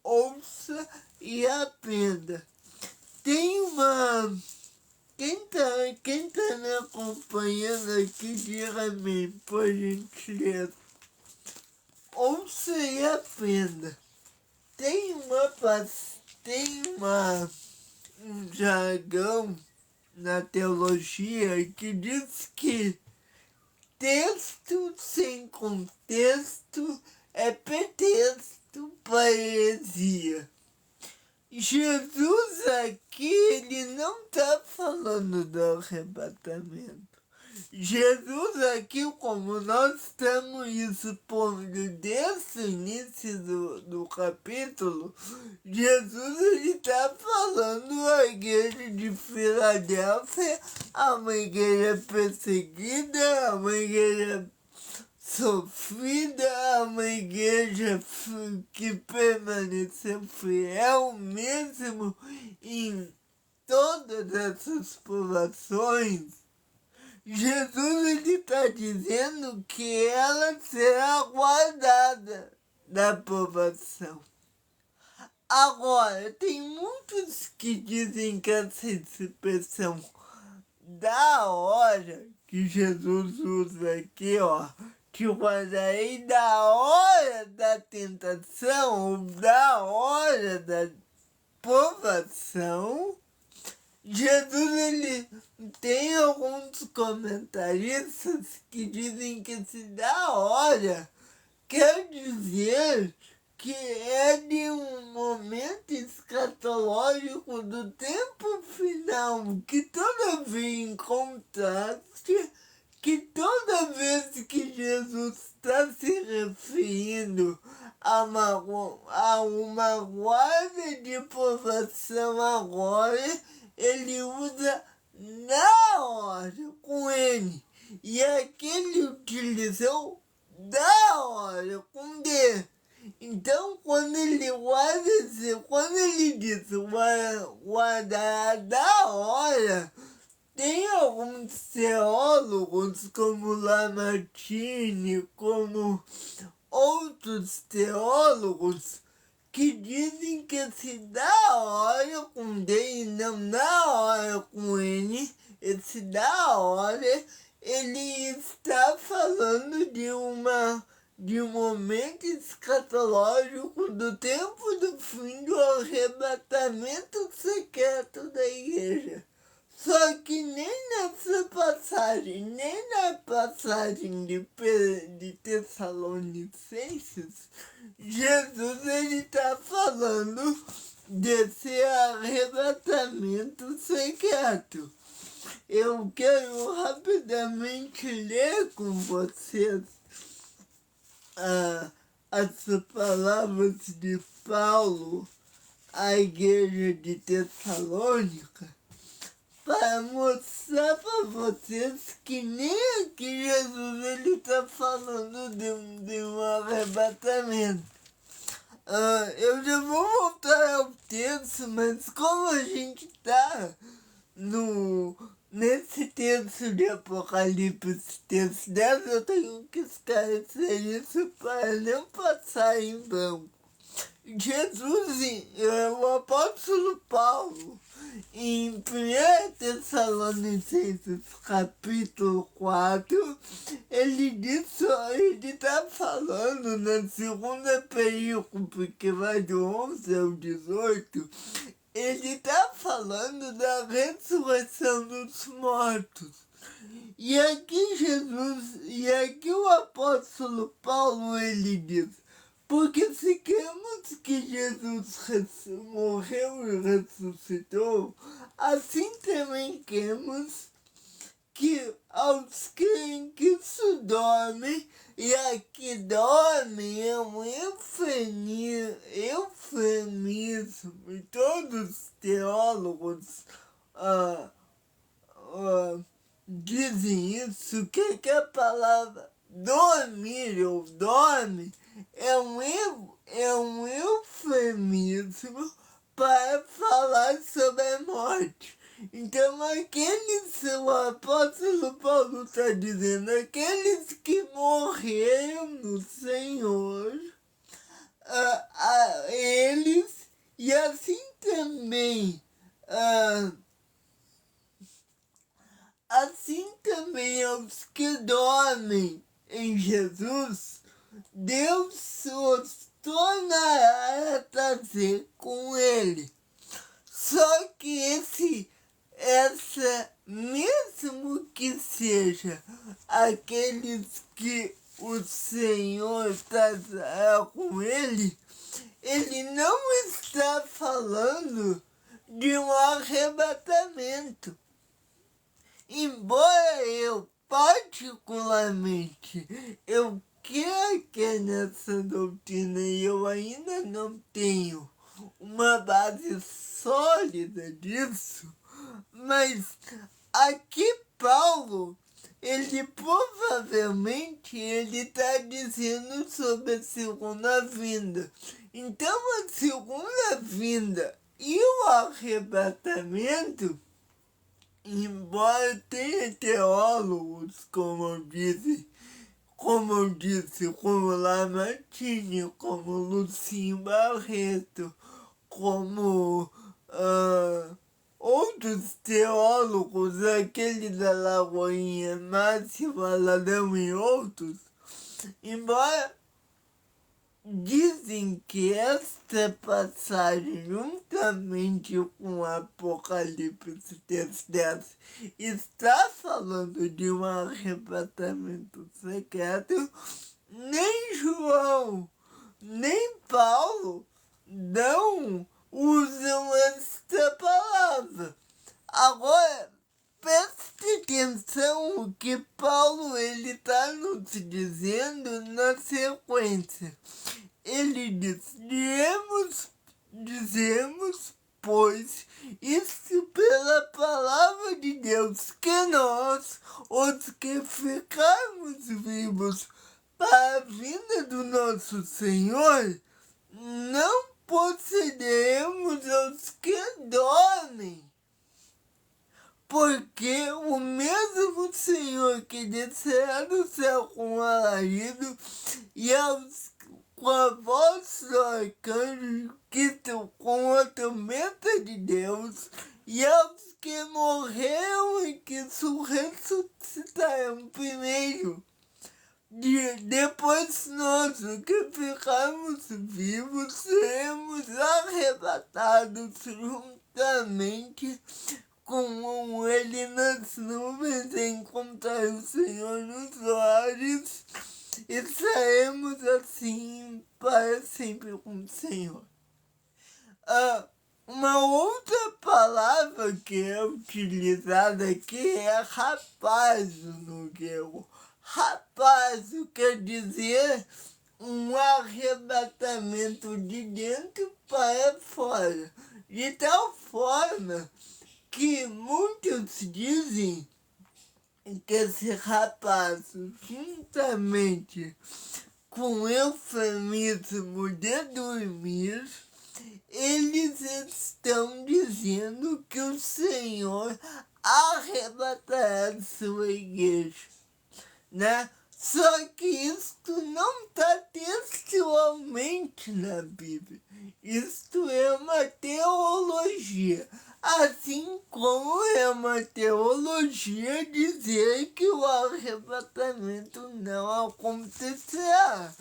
ouça e aprenda. Tem uma... Quem tá me acompanhando aqui, diga amém, por gentileza. Ouça e aprenda. Tem um jargão na teologia que diz que texto sem contexto é pretexto para heresia. Jesus aqui, ele não está falando do arrebatamento. Jesus aqui, como nós estamos expondo desde o início do capítulo, Jesus está falando à igreja de Filadélfia, a uma igreja perseguida, a uma igreja sofrida, uma igreja que permaneceu fiel mesmo em todas essas provações. Jesus está dizendo que ela será guardada da provação. Agora, tem muitos que dizem que essa expressão da hora que Jesus usa aqui, te guardarei da hora da tentação ou da hora da provação. Jesus, ele tem alguns comentaristas que dizem que esse da hora quer dizer que é de um momento escatológico do tempo final, que toda vez em contraste, que toda vez que Jesus está se referindo a uma guarda de provação agora, ele usa na hora com N. E aqui ele utilizou da hora com D. Então, quando ele diz guardar da hora, tem alguns teólogos, como Lamartine, como outros teólogos, que dizem que esse da hora com D e não na hora com N, esse da hora, ele está falando de um momento escatológico do tempo do fim do arrebatamento secreto da igreja. Só que nem nessa passagem, nem na passagem de Tessalonicenses, Jesus ele está falando desse arrebatamento secreto. Eu quero rapidamente ler com vocês as palavras de Paulo à igreja de Tessalônica, para mostrar para vocês que nem aqui Jesus ele está falando de um arrebatamento. Eu já vou voltar ao texto, mas como a gente está nesse texto de Apocalipse, texto 10, eu tenho que esclarecer isso para não passar em branco. Jesus, o apóstolo Paulo, em 1 Tessalonicenses capítulo 4, ele está falando na segunda perícope, que vai do 11 ao 18, ele está falando da ressurreição dos mortos. E aqui o apóstolo Paulo, ele diz: porque se cremos que Jesus morreu e ressuscitou, assim também cremos que aos que em Cristo dormem, e aqui dormem é um eufemismo, e todos os teólogos dizem isso, que a palavra dormir ou dorme é um eufemismo para falar sobre a morte. Então, o apóstolo Paulo está dizendo, aqueles que morreram no Senhor, a eles e assim também aos que dormem em Jesus, Deus os tornará a trazer com ele. Só que mesmo que seja aqueles que o Senhor trará com ele não está falando de um arrebatamento. Embora eu particularmente queira que nessa doutrina eu ainda não tenho uma base sólida disso, mas aqui Paulo, ele provavelmente está dizendo sobre a segunda vinda. Então a segunda vinda e o arrebatamento, embora tenha teólogos, como eu disse, como Lamartine, como Lucinho Barreto, como outros teólogos, aquele da Lagoinha, Márcio Valadão e outros, embora dizem que esta passagem, juntamente com Apocalipse 3:10, está falando de um arrebatamento secreto, nem João, nem Paulo usam esta palavra. Agora, preste atenção o que Paulo está nos dizendo na sequência. Ele diz: dizemos, pois, isso pela palavra de Deus, que nós, os que ficarmos vivos para a vinda do nosso Senhor, não procederemos aos que dormem. Porque o mesmo Senhor que descerá do céu com um alarido e com a voz do arcanjo que estão com a tormenta de Deus, e aos que morreram e que ressuscitarão primeiro. Depois nós, os que ficarmos vivos, seremos arrebatados juntamente com ele nas nuvens, encontrar o Senhor nos ares, e sairemos assim para sempre com o Senhor. Uma outra palavra que é utilizada aqui é rapazo no grego. Rapazo quer dizer um arrebatamento de dentro para fora, de tal forma que muitos dizem que esse rapazo, juntamente com o eufemismo de dormir, eles estão dizendo que o Senhor arrebatará a sua igreja, né? Só que isto não está textualmente na Bíblia. Isto é uma teologia. Assim como é uma teologia dizer que o arrebatamento não acontecerá.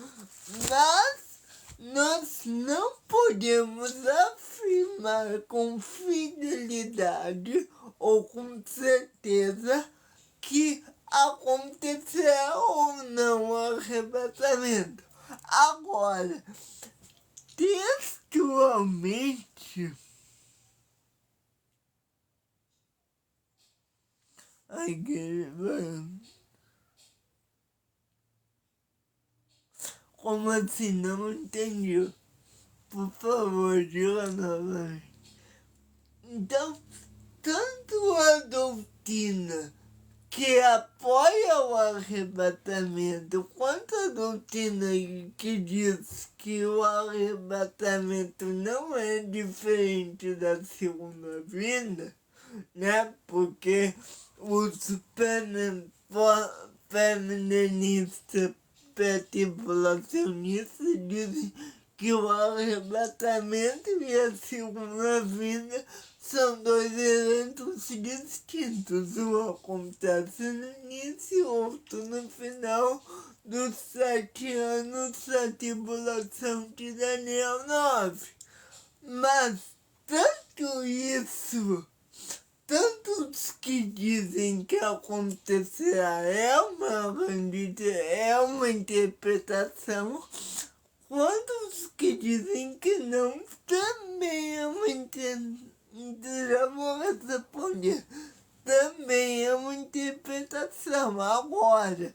Mas nós não podemos afirmar com fidelidade ou com certeza que acontecerá ou não o arrebatamento. Agora, textualmente, como assim? Não entendi. Por favor, diga novamente. Então, tanto a doutrina que apoia o arrebatamento, quanto a doutrina que diz que o arrebatamento não é diferente da segunda vinda, né? Porque os pré-milenistas, pré-tribulacionistas dizem que o arrebatamento e a segunda vinda são dois eventos distintos. Um acontece no início, outro no final dos 7 anos da tribulação de Daniel 9. Mas tanto isso, tanto os que dizem que acontecerá é uma interpretação, quanto os que dizem que não também é uma interpretação. Já vou responder. Também é uma interpretação. Agora,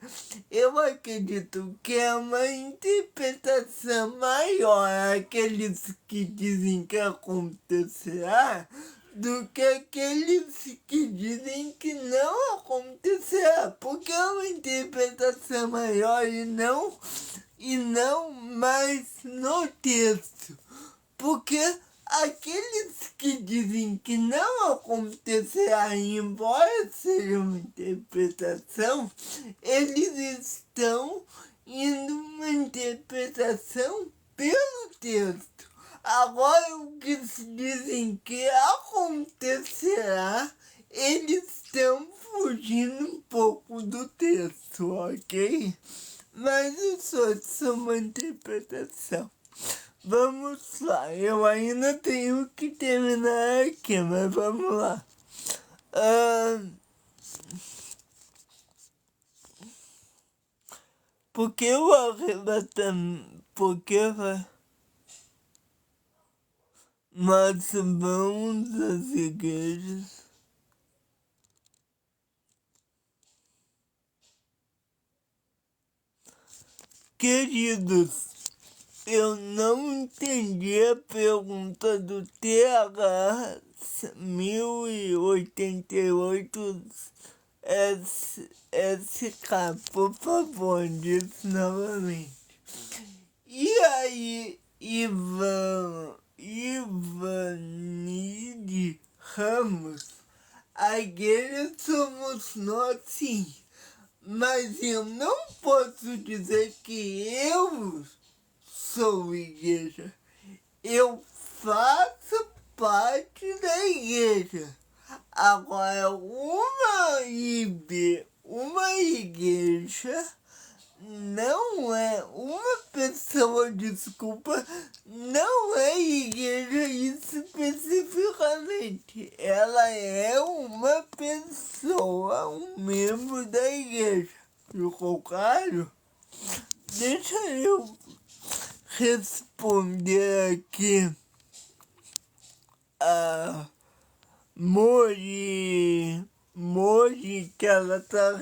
eu acredito que é uma interpretação maior aqueles que dizem que acontecerá do que aqueles que dizem que não acontecerá, porque é uma interpretação maior e não mais no texto, porque aqueles que dizem que não acontecerá, embora seja uma interpretação, eles estão indo uma interpretação pelo texto. Agora, o que se dizem que acontecerá, eles estão fugindo um pouco do texto, ok? Mas isso é uma interpretação. Vamos lá, eu ainda tenho que terminar aqui, mas vamos lá. Porque o arrebatamento, nós vamos às igrejas. Queridos, eu não entendi a pergunta do TH 1088 SK, por favor, diz novamente. E aí, Ivanide Ramos, a igreja somos nós, sim, mas eu não posso dizer que eu sou igreja. Eu faço parte da igreja. Agora, uma igreja não é uma pessoa, desculpa, não é igreja especificamente. Ela é uma pessoa, um membro da igreja. Ficou claro? Deixa eu responder aqui a Mori, que ela tá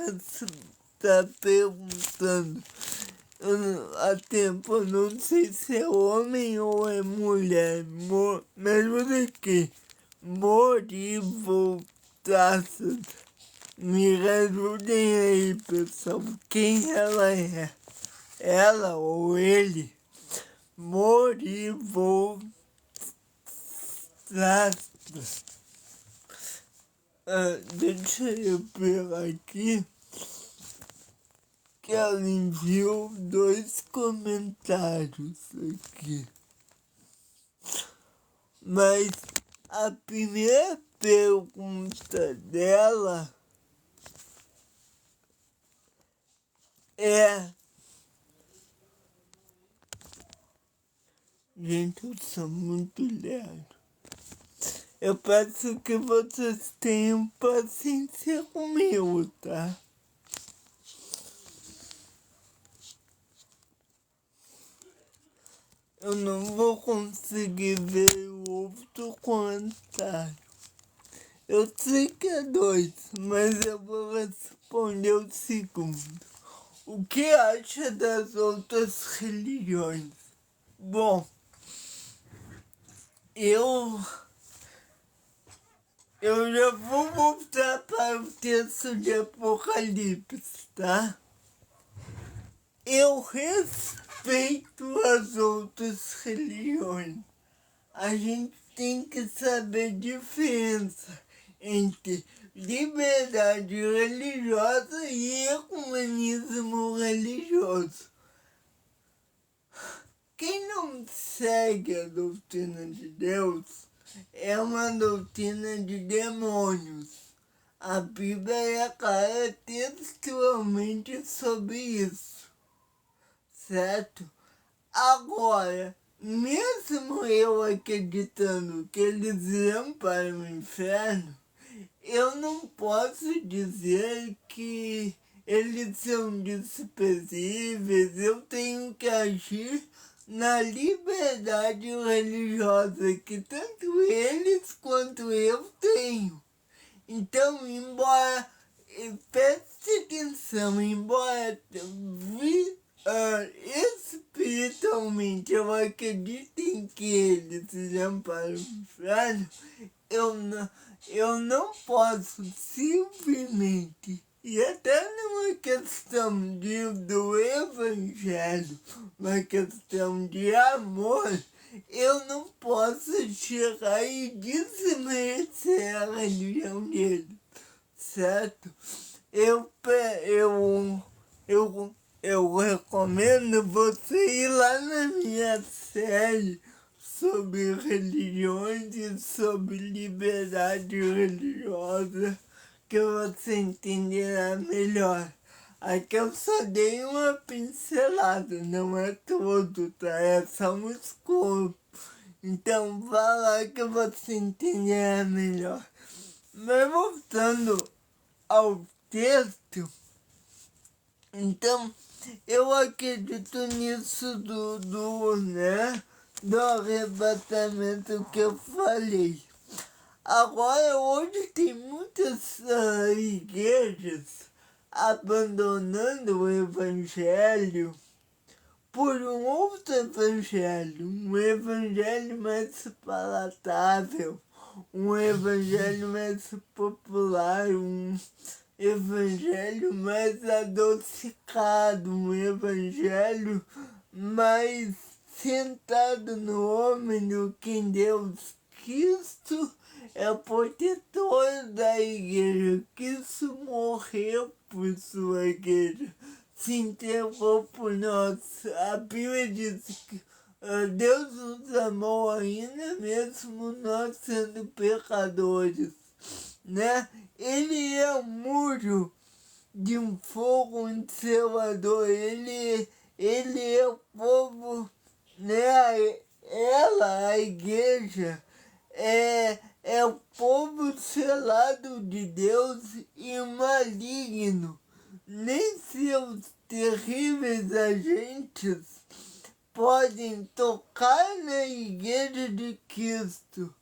perguntando há tempo, eu não sei se é homem ou é mulher, mas vou dizer aqui, Mori voltasse, me ajudem aí, pessoal, quem ela é? Ela ou ele? Mori voltasse. Deixa eu ver aqui que ela enviou 2 comentários aqui. Mas a primeira pergunta dela é... Gente, eu sou muito lerdo. Eu peço que vocês tenham paciência comigo, tá? Eu não vou conseguir ver o outro comentário. Eu sei que é 2, mas eu vou responder o segundo. O que acha das outras religiões? Bom, eu já vou voltar para o texto de Apocalipse, tá? Eu respeito as outras religiões. A gente tem que saber a diferença entre liberdade religiosa e ecumenismo religioso. quem não segue a doutrina de Deus, é uma doutrina de demônios. A Bíblia é clara textualmente sobre isso, certo? Agora, mesmo eu acreditando que eles irão para o inferno, eu não posso dizer que eles são desprezíveis. Eu tenho que agir na liberdade religiosa que tanto eles quanto eu tenho. Então, preste atenção, embora espiritualmente eu acredito em que eles irão para o inferno, eu não posso simplesmente, e até numa questão do evangelho, uma questão de amor, eu não posso chegar e desmerecer a religião dele, certo? Eu recomendo você ir lá na minha série sobre religiões e sobre liberdade religiosa, que você entenderá melhor. Aqui eu só dei uma pincelada, não é todo, tá? É só um escopo. Então vá lá que você entenderá melhor. Mas voltando ao texto, então eu acredito nisso do arrebatamento que eu falei. Agora, hoje tem muitas igrejas abandonando o evangelho por um outro evangelho, um evangelho mais palatável, um evangelho mais popular, um evangelho mais adocicado, um evangelho mais centrado no homem do que em Deus. Cristo é o protetor da igreja. Cristo morreu por sua igreja, se entregou por nós. A Bíblia diz que Deus nos amou ainda mesmo nós sendo pecadores, né? Ele é o muro de um fogo encelador, ele é o povo, né? Ela, a igreja, é o povo selado de Deus e maligno. Nem seus terríveis agentes podem tocar na igreja de Cristo.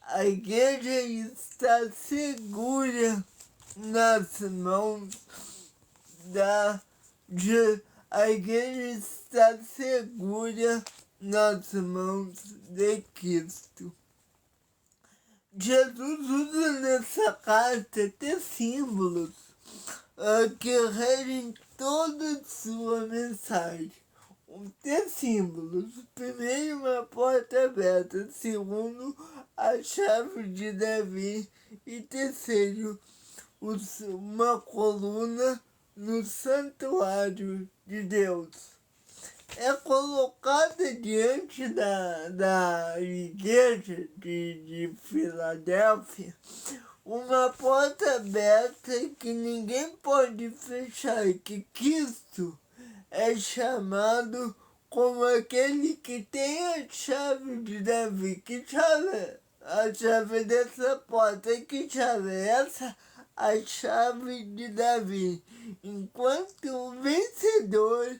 A igreja está segura nas mãos a igreja está segura nas mãos de Cristo. Jesus usa nessa carta até símbolos que regem toda sua mensagem. Tem símbolos. Primeiro, uma porta aberta. Segundo, a chave de Davi. E terceiro, uma coluna no santuário de Deus. É colocada diante da igreja de Filadélfia uma porta aberta que ninguém pode fechar, que Cristo é chamado como aquele que tem a chave de Davi. Que chave? A chave dessa porta. Que chave é essa? A chave de Davi. Enquanto o vencedor,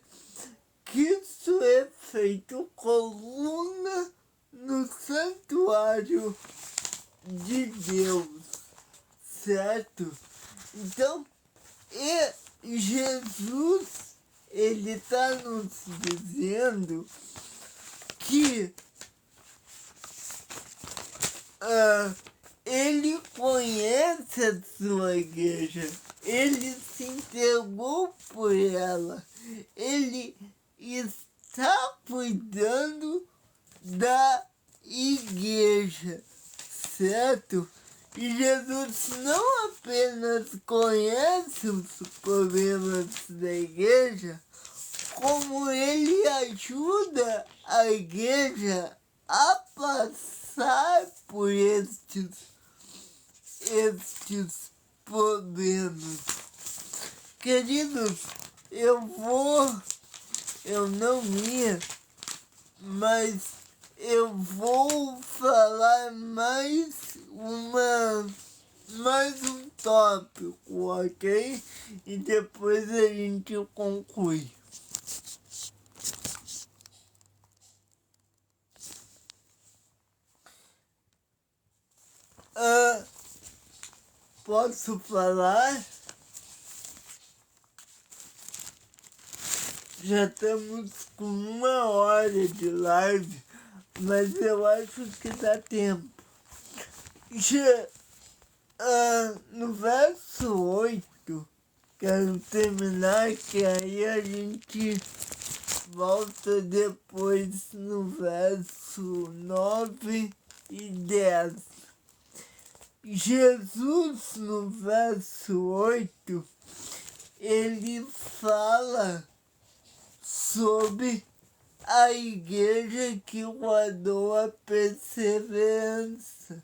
Cristo é feito coluna no santuário de Deus, certo? Então, Jesus, ele está nos dizendo que ele conhece a sua igreja, ele se entregou por ela, ele está cuidando da igreja, certo? E Jesus não apenas conhece os problemas da igreja, como ele ajuda a igreja a passar por estes problemas. Queridos, eu não ia, mas eu vou falar mais um tópico, ok? E depois a gente conclui. Posso falar? Já estamos com 1 hora de live, mas eu acho que dá tempo. No verso 8, quero terminar, que aí a gente volta depois no verso 9 e 10. Jesus, no verso 8, ele fala sobre a igreja que guardou a perseverança.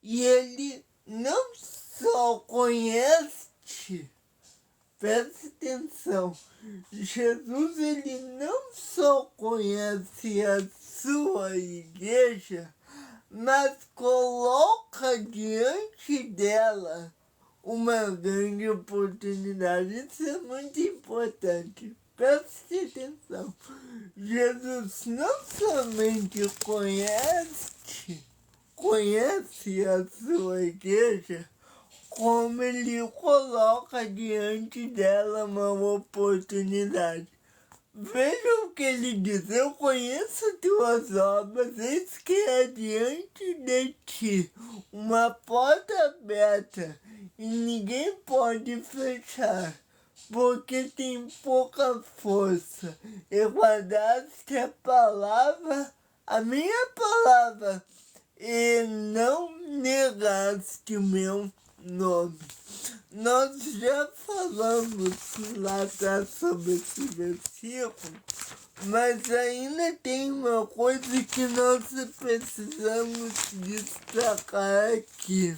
E ele não só conhece, preste atenção, Jesus ele não só conhece a sua igreja, mas coloca diante dela uma grande oportunidade. Isso é muito importante. Preste atenção. Jesus não somente conhece a sua igreja, como ele coloca diante dela uma oportunidade. Veja o que ele diz: eu conheço tuas obras, eis que é diante de ti uma porta aberta e ninguém pode fechar, porque tem pouca força. E guardaste a minha palavra, e não negaste o meu nome. Nós já falamos lá atrás sobre esse versículo, mas ainda tem uma coisa que nós precisamos destacar aqui.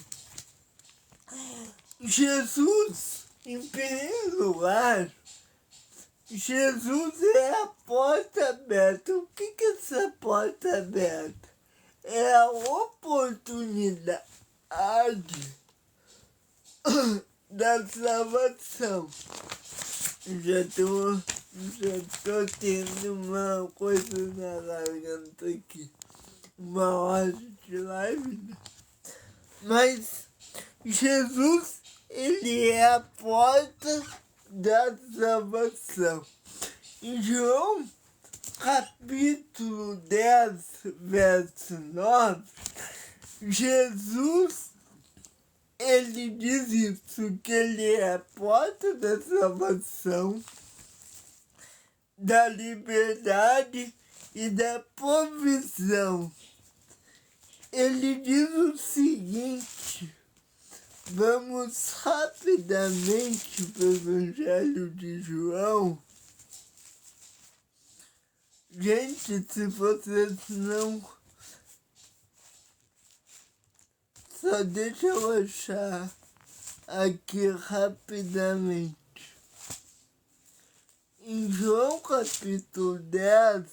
Jesus, em primeiro lugar, Jesus é a porta aberta. O que é essa porta aberta? É a oportunidade da salvação. Já tô tendo uma coisa na garganta aqui. 1 hora de live, né? Mas Jesus, ele é a porta da salvação. Em João, capítulo 10, verso 9, Jesus, ele diz isso, que ele é a porta da salvação, da liberdade e da provisão. Ele diz o seguinte, vamos rapidamente para o Evangelho de João. Gente, se vocês não... Só deixa eu achar aqui rapidamente. Em João capítulo 10,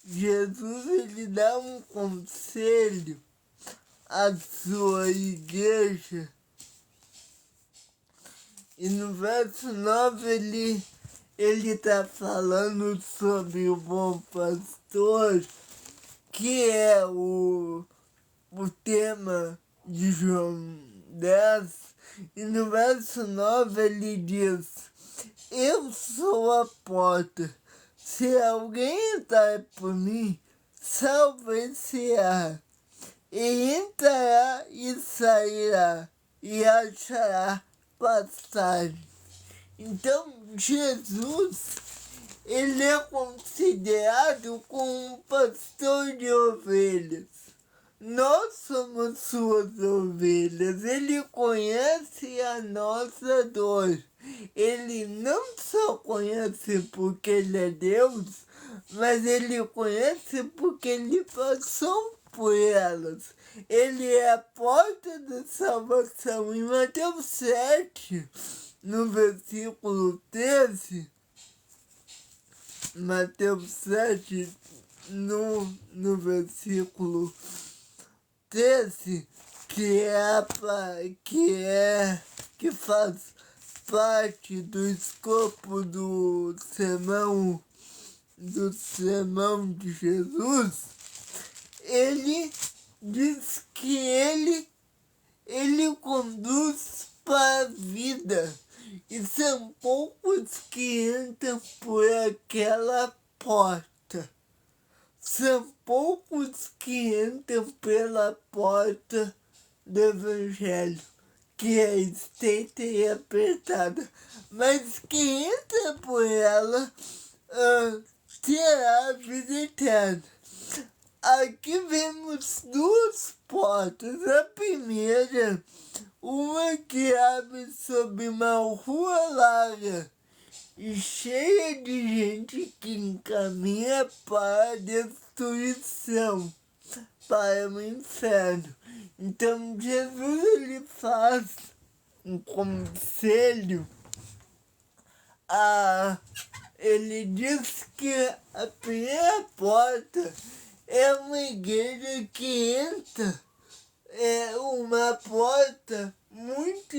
Jesus ele dá um conselho à sua igreja. E no verso 9 ele está falando sobre o bom pastor, que é o tema de João 10, e no verso 9 ele diz: eu sou a porta, se alguém entrar por mim, salvar-se-á, e entrará e sairá, e achará passagem. Então, Jesus, ele é considerado como um pastor de ovelhas. Nós somos suas ovelhas. Ele conhece a nossa dor. ele não só conhece porque ele é Deus, mas ele conhece porque ele passou por elas. Ele é a porta da salvação. Em Mateus 7, no versículo 13, Mateus 7, no versículo 13, que faz parte do escopo do sermão de Jesus, ele diz que ele conduz para a vida, e são poucos que entram por aquela porta. São poucos que entram pela porta do Evangelho, que é estreita e apertada, mas quem entra por ela terá a vida eterna. Aqui vemos duas portas. A primeira, uma que abre sobre uma rua larga e cheia de gente que encaminha para a destruição, para o inferno. Então Jesus ele faz um conselho. Ele diz que a primeira porta é uma igreja que entra, é uma porta muito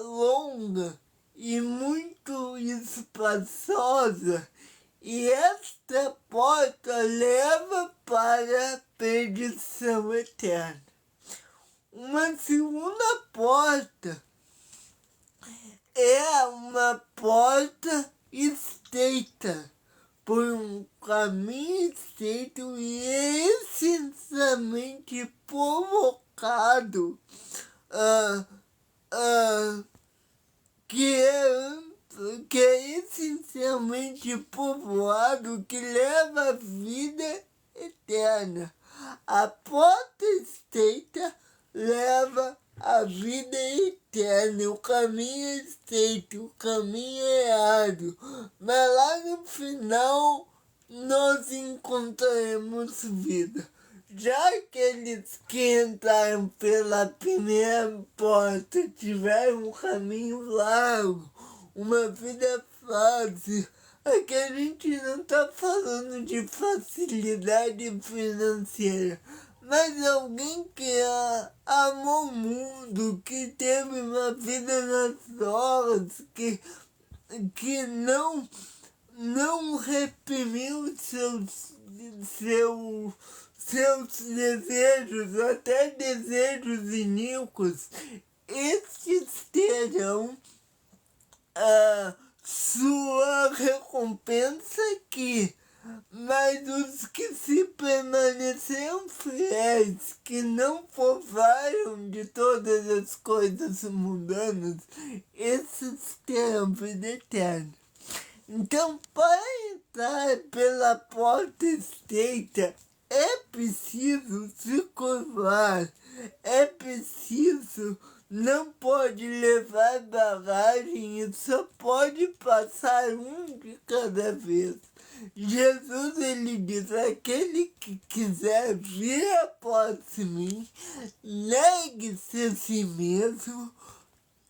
longa e muito espaçosa, e esta porta leva para a perdição eterna. Uma segunda porta é uma porta estreita, por um caminho estreito e essencialmente provocado, que é essencialmente povoado, que leva à vida eterna. A porta estreita leva à vida eterna. O caminho é estreito, o caminho é árduo, mas lá no final nós encontraremos vida. Já aqueles que entraram pela primeira porta tiveram um caminho largo, uma vida fácil. Aqui a gente não está falando de facilidade financeira, mas alguém que amou o mundo, que teve uma vida nas drogas, que não reprimiu seus desejos, até desejos iníquos, estes terão sua recompensa aqui. Mas os que se permaneceram fiéis, que não provaram de todas as coisas mundanas, esses terão vida eterna. Então, para entrar pela porta estreita, é preciso se curvar, é preciso, não pode levar bagagem e só pode passar um de cada vez. Jesus ele diz: aquele que quiser vir após mim, negue-se a si mesmo,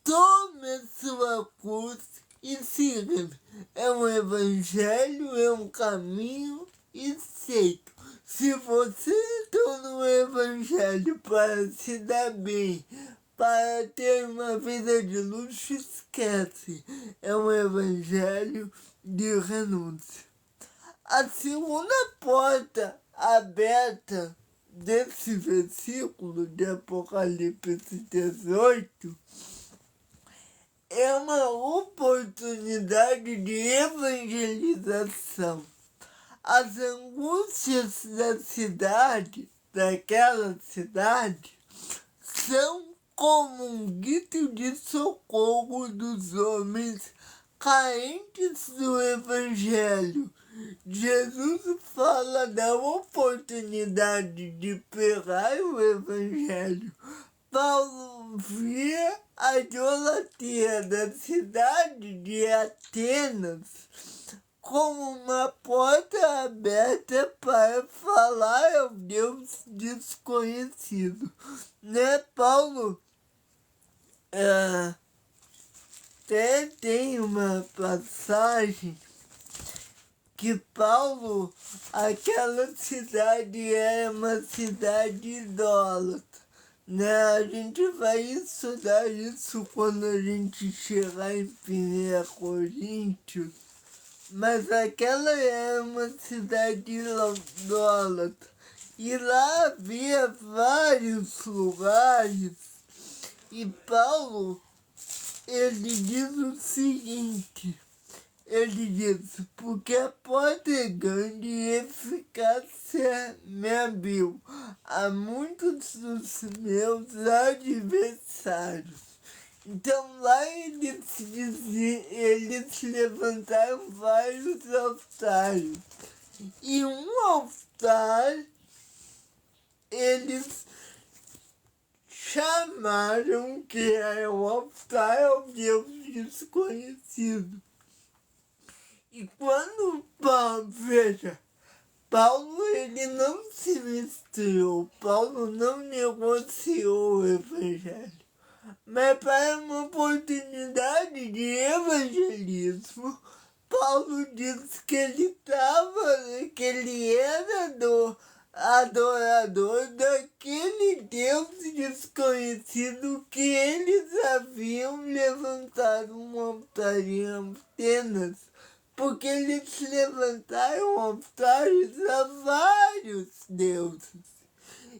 tome a sua cruz e siga-me. É um evangelho, é um caminho estreito. Se você entrou no evangelho para se dar bem, para ter uma vida de luxo, esquece. É um evangelho de renúncia. A segunda porta aberta desse versículo de Apocalipse 18 é uma oportunidade de evangelização. As angústias daquela cidade, são como um grito de socorro dos homens carentes do Evangelho. Jesus fala da oportunidade de pregar o Evangelho Paulo via a idolatria da cidade de Atenas como uma porta aberta para falar ao Deus desconhecido. Né, Paulo? Até tem uma passagem que Paulo, aquela cidade era uma cidade idólatra. Né? A gente vai estudar isso quando a gente chegar em 1 Coríntios. Mas aquela era uma cidade idólatra. E lá havia vários lugares. E Paulo, ele diz o seguinte. Ele diz, porque a porta é grande e eficácia me abriu a muitos dos meus adversários. Então lá eles levantaram vários altares. E um altar eles chamaram que era o altar ao Deus desconhecido. E quando Paulo ele não se misturou, Paulo não negociou o evangelho, mas para uma oportunidade de evangelismo, Paulo disse que ele era adorador daquele Deus desconhecido que eles haviam levantado um altar em Atenas. Porque eles levantaram altares a vários deuses.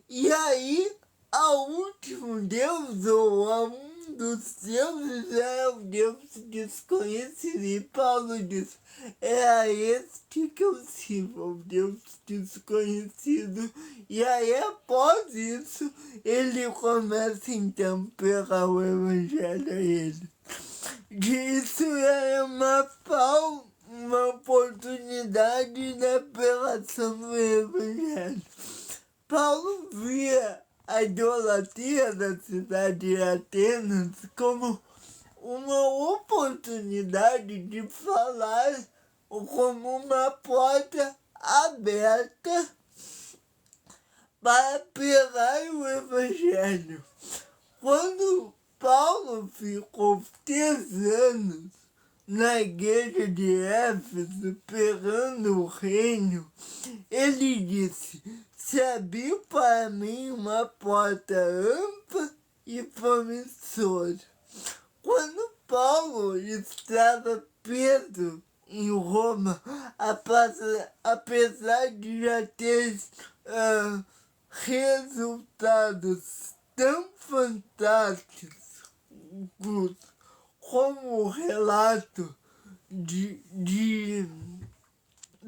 E aí, ao último deus, ou a um dos deuses, era o Deus desconhecido. E Paulo diz, é a este que eu sirvo, o Deus desconhecido. E aí, após isso, ele começa então a pregar o evangelho a ele. Isso é uma oportunidade da pregação do evangelho. Paulo via a idolatria da cidade de Atenas como uma oportunidade de falar, como uma porta aberta para pregar o evangelho. Quando Paulo ficou 3 anos na igreja de Éfeso pregando o reino, ele disse, se abriu para mim uma porta ampla e promissora. Quando Paulo estava preso em Roma, apesar de já ter resultados tão fantásticos como o relato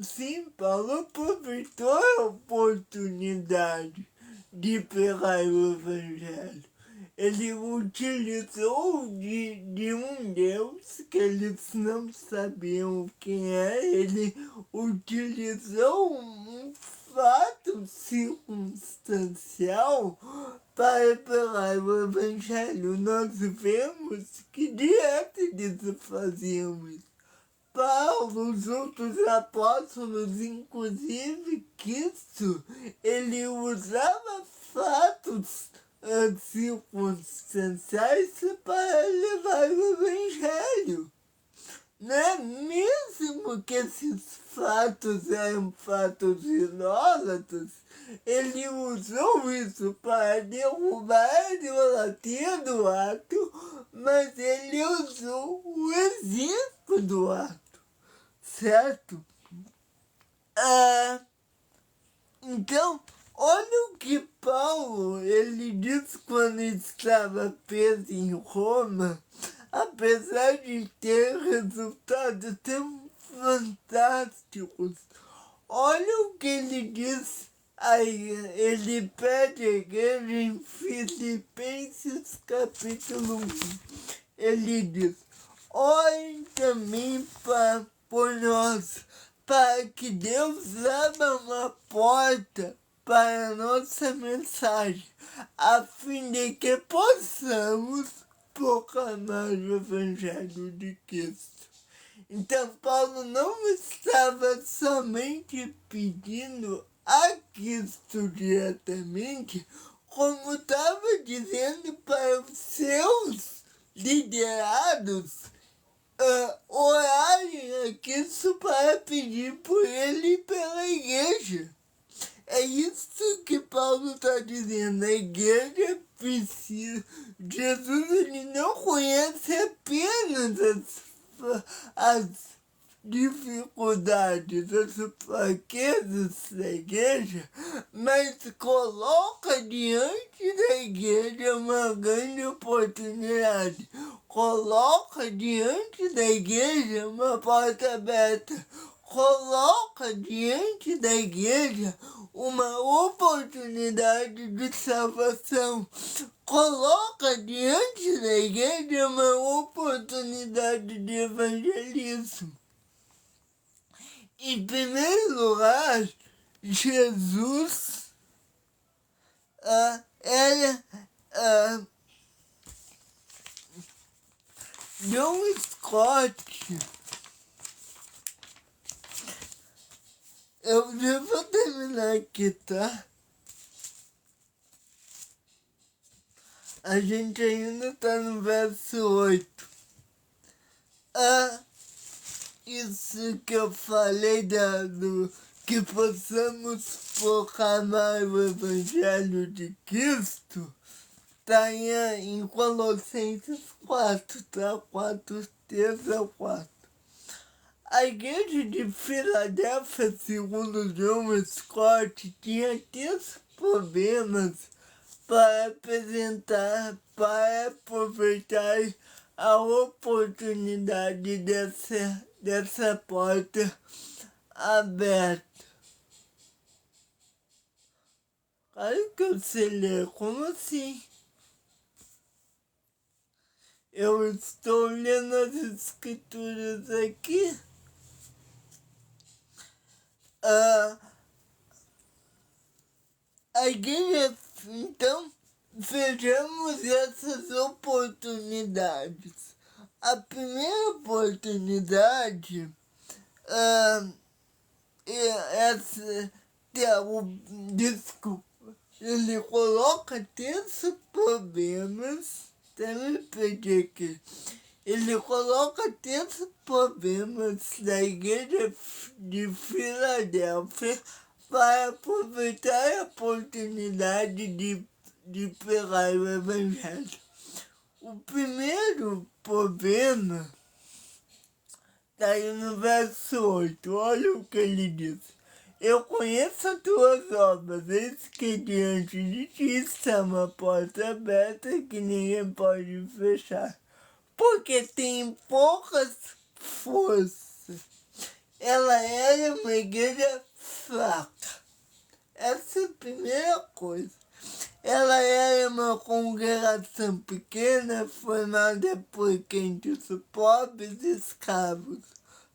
Sim, Paulo aproveitou a oportunidade de pregar o evangelho. Ele utilizou de um Deus que eles não sabiam quem é. Ele utilizou um fato circunstancial para pregar o evangelho. Nós vemos que direto eles faziam isso. Paulo, os outros apóstolos, inclusive Cristo, ele usava fatos circunstanciais para levar o evangelho. Né? Mesmo que esses fatos eram fatos idólatras, ele usou isso para derrubar a idolatria do ato, mas ele usou o exemplo do ato, certo? Então, olha o que Paulo ele diz quando estava preso em Roma, apesar de ter resultados tão fantásticos. Olha o que ele diz aí, ele pede a igreja em Filipenses capítulo 1. Ele diz, orem também por nós, para que Deus abra uma porta para nossa mensagem, a fim de que possamos proclamar o Evangelho de Cristo. Então, Paulo não estava somente pedindo a Cristo diretamente, como estava dizendo para os seus liderados orarem a Cristo para pedir por ele e pela igreja. É isso que Paulo está dizendo. A igreja precisa. Jesus, ele não conhece apenas as dificuldades, as fraquezas da igreja, mas coloca diante da igreja uma grande oportunidade. Coloca diante da igreja uma porta aberta. Coloca diante da igreja uma oportunidade de salvação. Coloca diante da igreja uma oportunidade de evangelismo. Em primeiro lugar, Jesus John Scott. Eu já vou terminar aqui, tá? A gente ainda tá no verso 8. Isso que eu falei que possamos proclamar o Evangelho de Cristo, tá em Colossenses 4, tá? 4, 3 a 4. A igreja de Filadélfia, segundo John Scott, tinha 3 problemas para aproveitar a oportunidade dessa porta aberta. Claro que eu sei ler, como assim? Eu estou lendo as escrituras aqui. A igreja, então, vejamos essas oportunidades. A primeira oportunidade ele coloca 3 problemas. Até me perdi aqui. Ele coloca 3 problemas da igreja de Filadélfia para aproveitar a oportunidade de pregar o Evangelho. O primeiro problema está aí no verso 8. Olha o que ele diz. Eu conheço as tuas obras, eis que diante de ti está uma porta aberta que ninguém pode fechar, porque tem poucas forças. Ela era uma igreja fraca. Essa é a primeira coisa. Ela era uma congregação pequena, formada por quentes pobres e escravos,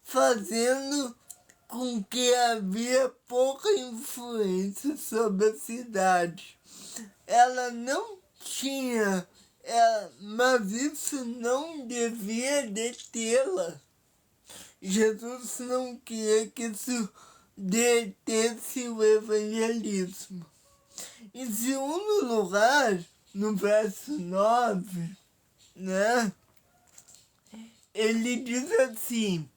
fazendo com que havia pouca influência sobre a cidade. Ela não tinha, mas isso não devia detê-la. Jesus não queria que isso detesse o evangelismo. Em segundo lugar, no verso 9, né, ele diz assim,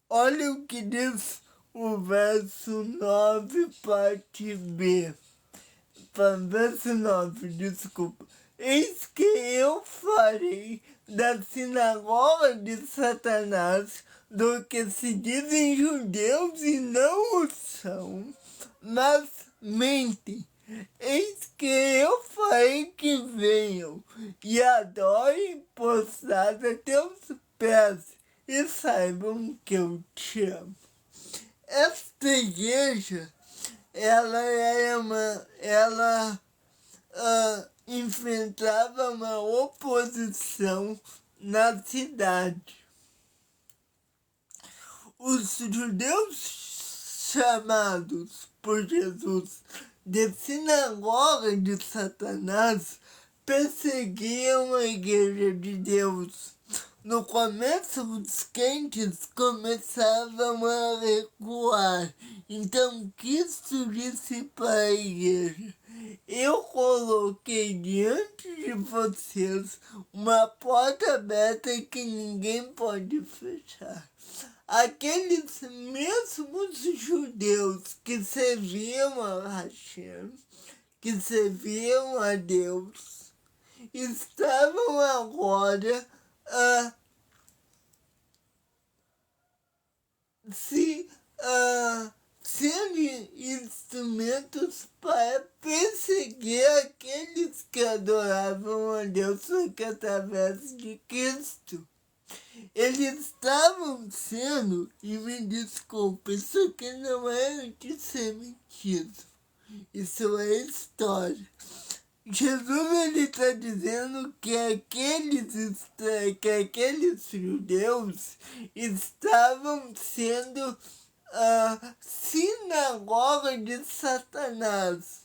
olha o que diz o verso 9, parte B. Verso 9, desculpa. Eis que eu farei da sinagoga de Satanás do que se dizem judeus e não o são, mas mentem. Eis que eu farei que venham e adorem prostrados a teus pés e saibam que eu te amo. Esta igreja, ela enfrentava uma oposição na cidade. Os judeus chamados por Jesus de sinagoga de Satanás, perseguiam a igreja de Deus. No começo, os crentes começavam a recuar. Então, Cristo disse para a igreja: eu coloquei diante de vocês uma porta aberta que ninguém pode fechar. Aqueles mesmos judeus que serviam a Hashem, que serviam a Deus, estavam agora sendo instrumentos para perseguir aqueles que adoravam a Deus, só que através de Cristo. Eles estavam sendo, e me desculpe, isso aqui não é antissemitismo, isso é história. Jesus está dizendo que aqueles judeus estavam sendo sinagoga de Satanás.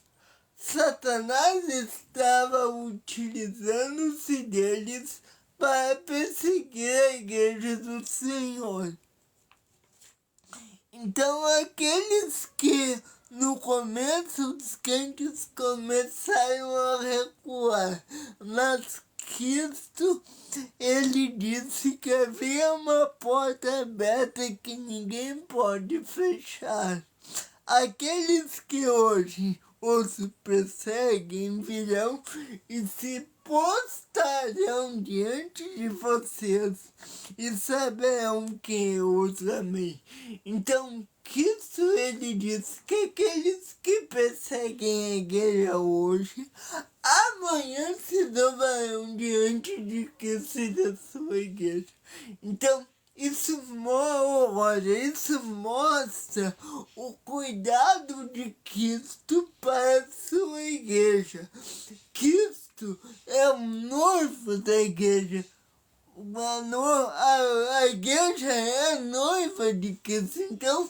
Satanás estava utilizando-se deles para perseguir a igreja do Senhor. Então, aqueles que no começo os crentes começaram a recuar, mas Cristo, ele disse que havia uma porta aberta que ninguém pode fechar. Aqueles que hoje os perseguem virão e se postarão diante de vocês e saberão que eu os amei. Então, Cristo, ele diz que aqueles que perseguem a igreja hoje, amanhã se dobrarão diante de Cristo e da sua igreja. Então, isso mostra o cuidado de Cristo para a sua igreja. Cristo é o noivo da igreja. A igreja é a noiva de Cristo. Então,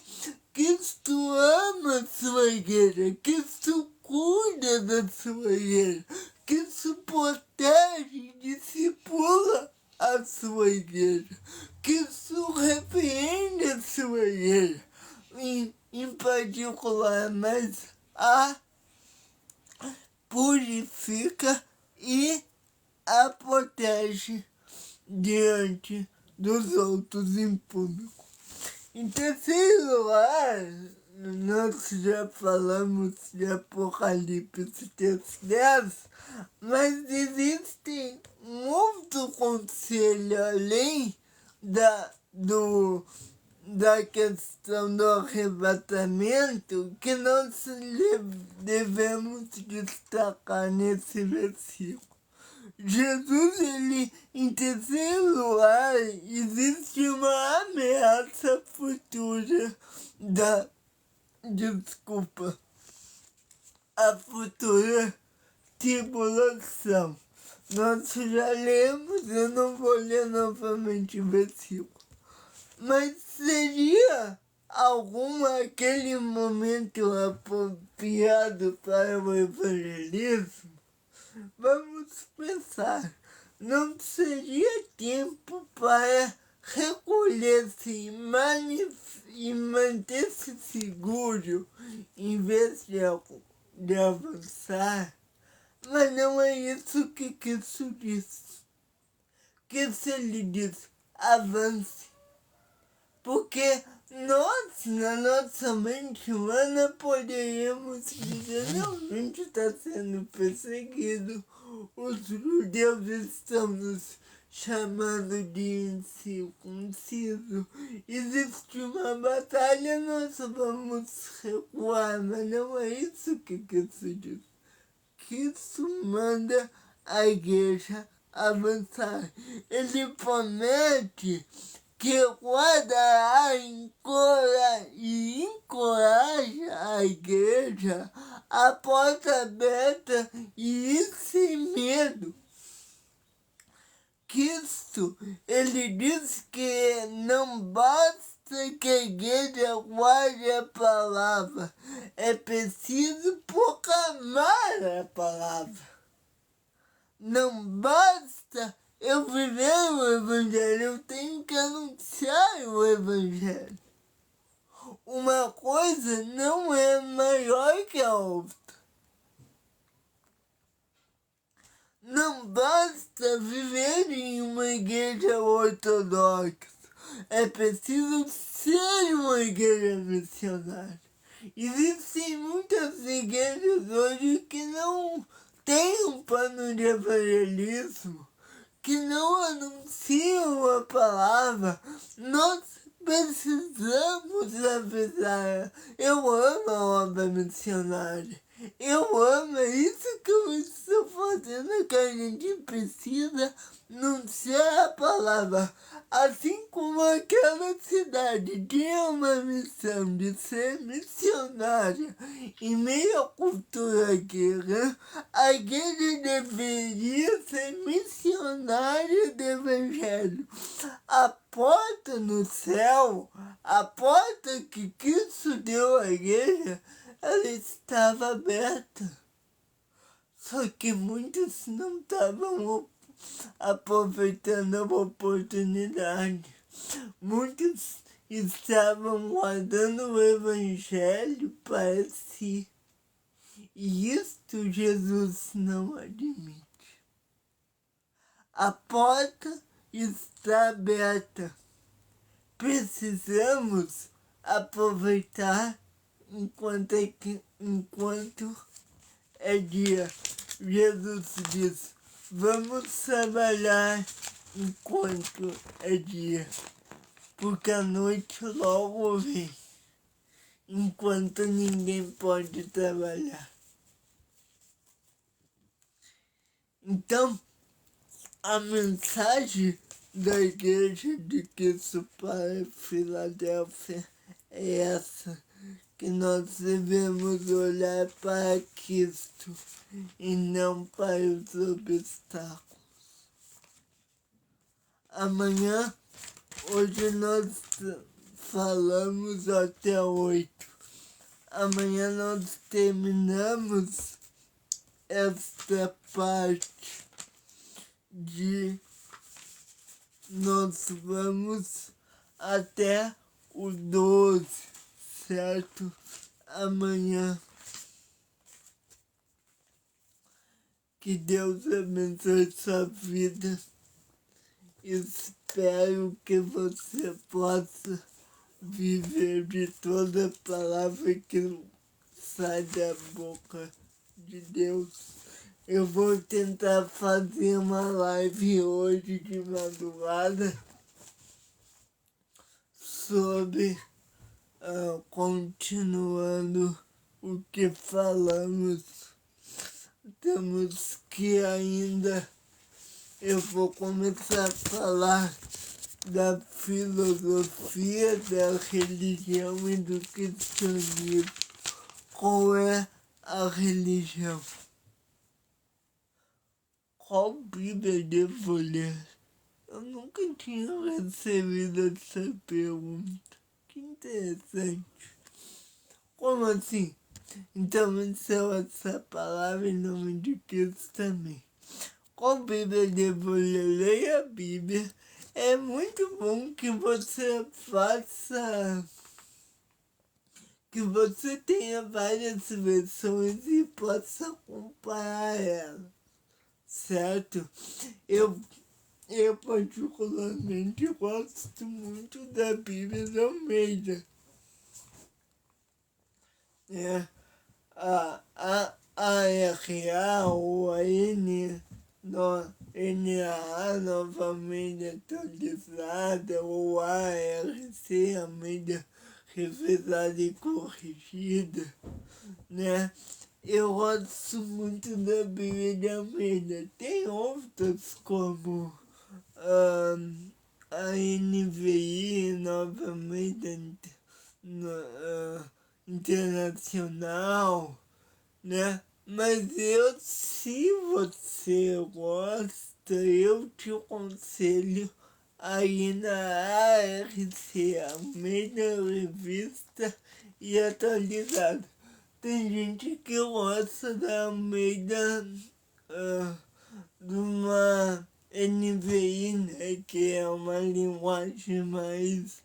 Cristo ama a sua igreja. Cristo cuida da sua igreja. Cristo protege e discipula a sua igreja. Cristo repreende a sua igreja. Em particular, mas purifica e a protege diante dos outros em público. Em terceiro lugar, nós já falamos de Apocalipse 3:10, mas existe um outro conselho além da questão do arrebatamento que nós devemos destacar nesse versículo. Jesus, ele, em terceiro lugar, existe uma ameaça futura a futura tribulação. Nós já lemos, eu não vou ler novamente o versículo. Mas seria aquele momento apropriado para o evangelismo? Vamos pensar, não seria tempo para recolher-se e manter-se seguro em vez de avançar? Mas não é isso que Cristo diz. Cristo lhe diz: avance. Porque nós, na nossa mente humana, poderíamos dizer: não, a gente está sendo perseguido, os judeus estão nos chamando de incircunciso, existe uma batalha, nós vamos recuar, mas não é isso que Cristo diz. Cristo manda a igreja avançar. Ele promete que guardará e encoraja a igreja a porta aberta e sem medo. Cristo, ele diz que não basta basta que a igreja guarde a palavra. É preciso proclamar a palavra. Não basta eu viver o evangelho, eu tenho que anunciar o evangelho. Uma coisa não é maior que a outra. Não basta viver em uma igreja ortodoxa. É preciso ser uma igreja missionária. Existem muitas igrejas hoje que não têm um plano de evangelismo, que não anunciam a palavra. Nós precisamos avisar. Eu amo a obra missionária. Eu amo, é isso que eu estou fazendo, que a gente precisa anunciar a palavra. Assim como aquela cidade tinha uma missão de ser missionária em meio à cultura grega, a igreja deveria ser missionária do evangelho. A porta no céu, a porta que Cristo deu à igreja, ela estava aberta. Só que muitos não estavam aproveitando a oportunidade. Muitos estavam guardando o evangelho para si. E isto Jesus não admite. A porta está aberta. Precisamos aproveitar enquanto é dia. Jesus diz: vamos trabalhar enquanto é dia, porque a noite logo vem, enquanto ninguém pode trabalhar. Então, a mensagem da Igreja de Cristo para Filadélfia é essa, que nós devemos olhar para Cristo e não para os obstáculos. Amanhã, hoje nós falamos até 8. Amanhã nós terminamos esta parte de nós vamos até o 12, certo? Amanhã. Que Deus abençoe sua vida. Espero que você possa viver de toda palavra que sai da boca de Deus. Eu vou tentar fazer uma live hoje de madrugada sobre continuando o que falamos. Temos que ainda eu vou começar a falar da filosofia, da religião e do cristianismo. Qual é a religião? Qual Bíblia devo ler? Eu nunca tinha recebido essa pergunta. Que interessante. Como assim? Então me saiu essa palavra em nome de Cristo também. Qual Bíblia devo ler? Leia a Bíblia. É muito bom que você faça, que você tenha várias versões e possa comparar elas, certo? Eu particularmente gosto muito da Bíblia de Almeida. A RA ou a NAA novamente atualizada, ou a ARC Almeida revisada e corrigida, né? Eu gosto muito da Bíblia de Almeida. Tem outras como a NVI, novamente internacional, né? Mas se você gosta, eu te aconselho aí na ARC Almeida Revista e Atualizada. Tem gente que gosta da Almeida de uma NVI, né, que é uma linguagem mais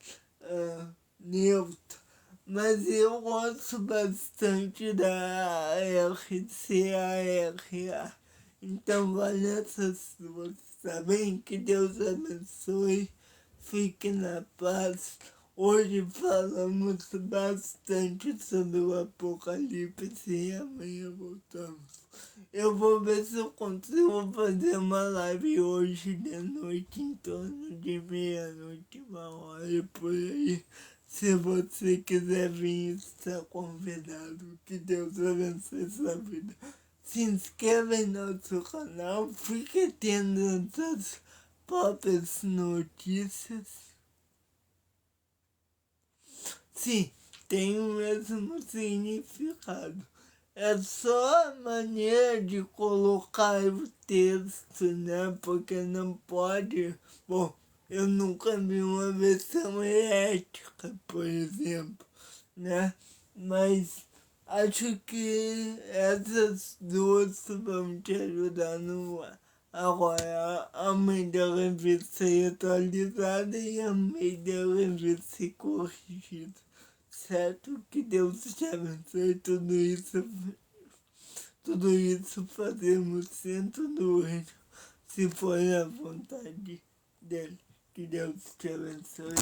neutra. Mas eu gosto bastante da RCARA. Então vale essas duas, tá bem? Que Deus abençoe. Fique na paz. Hoje falamos bastante sobre o Apocalipse e amanhã voltamos. Eu vou ver se eu consigo fazer uma live hoje de noite, em torno de meia-noite, 1 hora por aí. Se você quiser vir, está convidado. Que Deus abençoe sua vida. Se inscreva em nosso canal, fique tendo essas próprias notícias. Sim, tem o mesmo significado. É só a maneira de colocar o texto, né? Porque não pode... Bom, eu nunca vi uma versão herética, por exemplo, né? Mas acho que essas duas vão te ajudar no... Agora, a mãe da revista atualizada e a mãe da revista corrigida. Certo? Que Deus te abençoe. Tudo isso fazemos dentro do reino, se for a vontade dele. Que Deus te abençoe.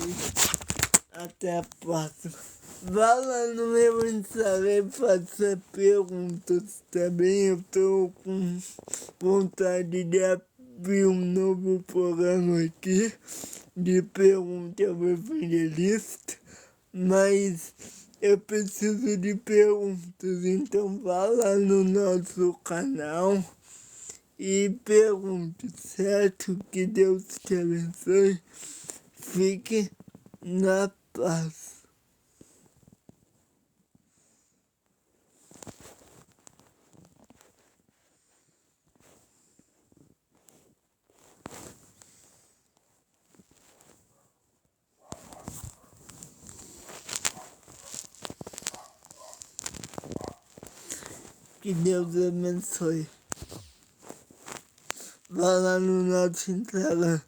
Até a próxima. Vá lá no meu Instagram e faça perguntas também. Eu tô com vontade de abrir um novo programa aqui de pergunta ao evangelista. Mas eu preciso de perguntas, então vá lá no nosso canal e pergunte, certo? Que Deus te abençoe. Fique na paz. Que Deus abençoe. Vá lá no nosso Instagram.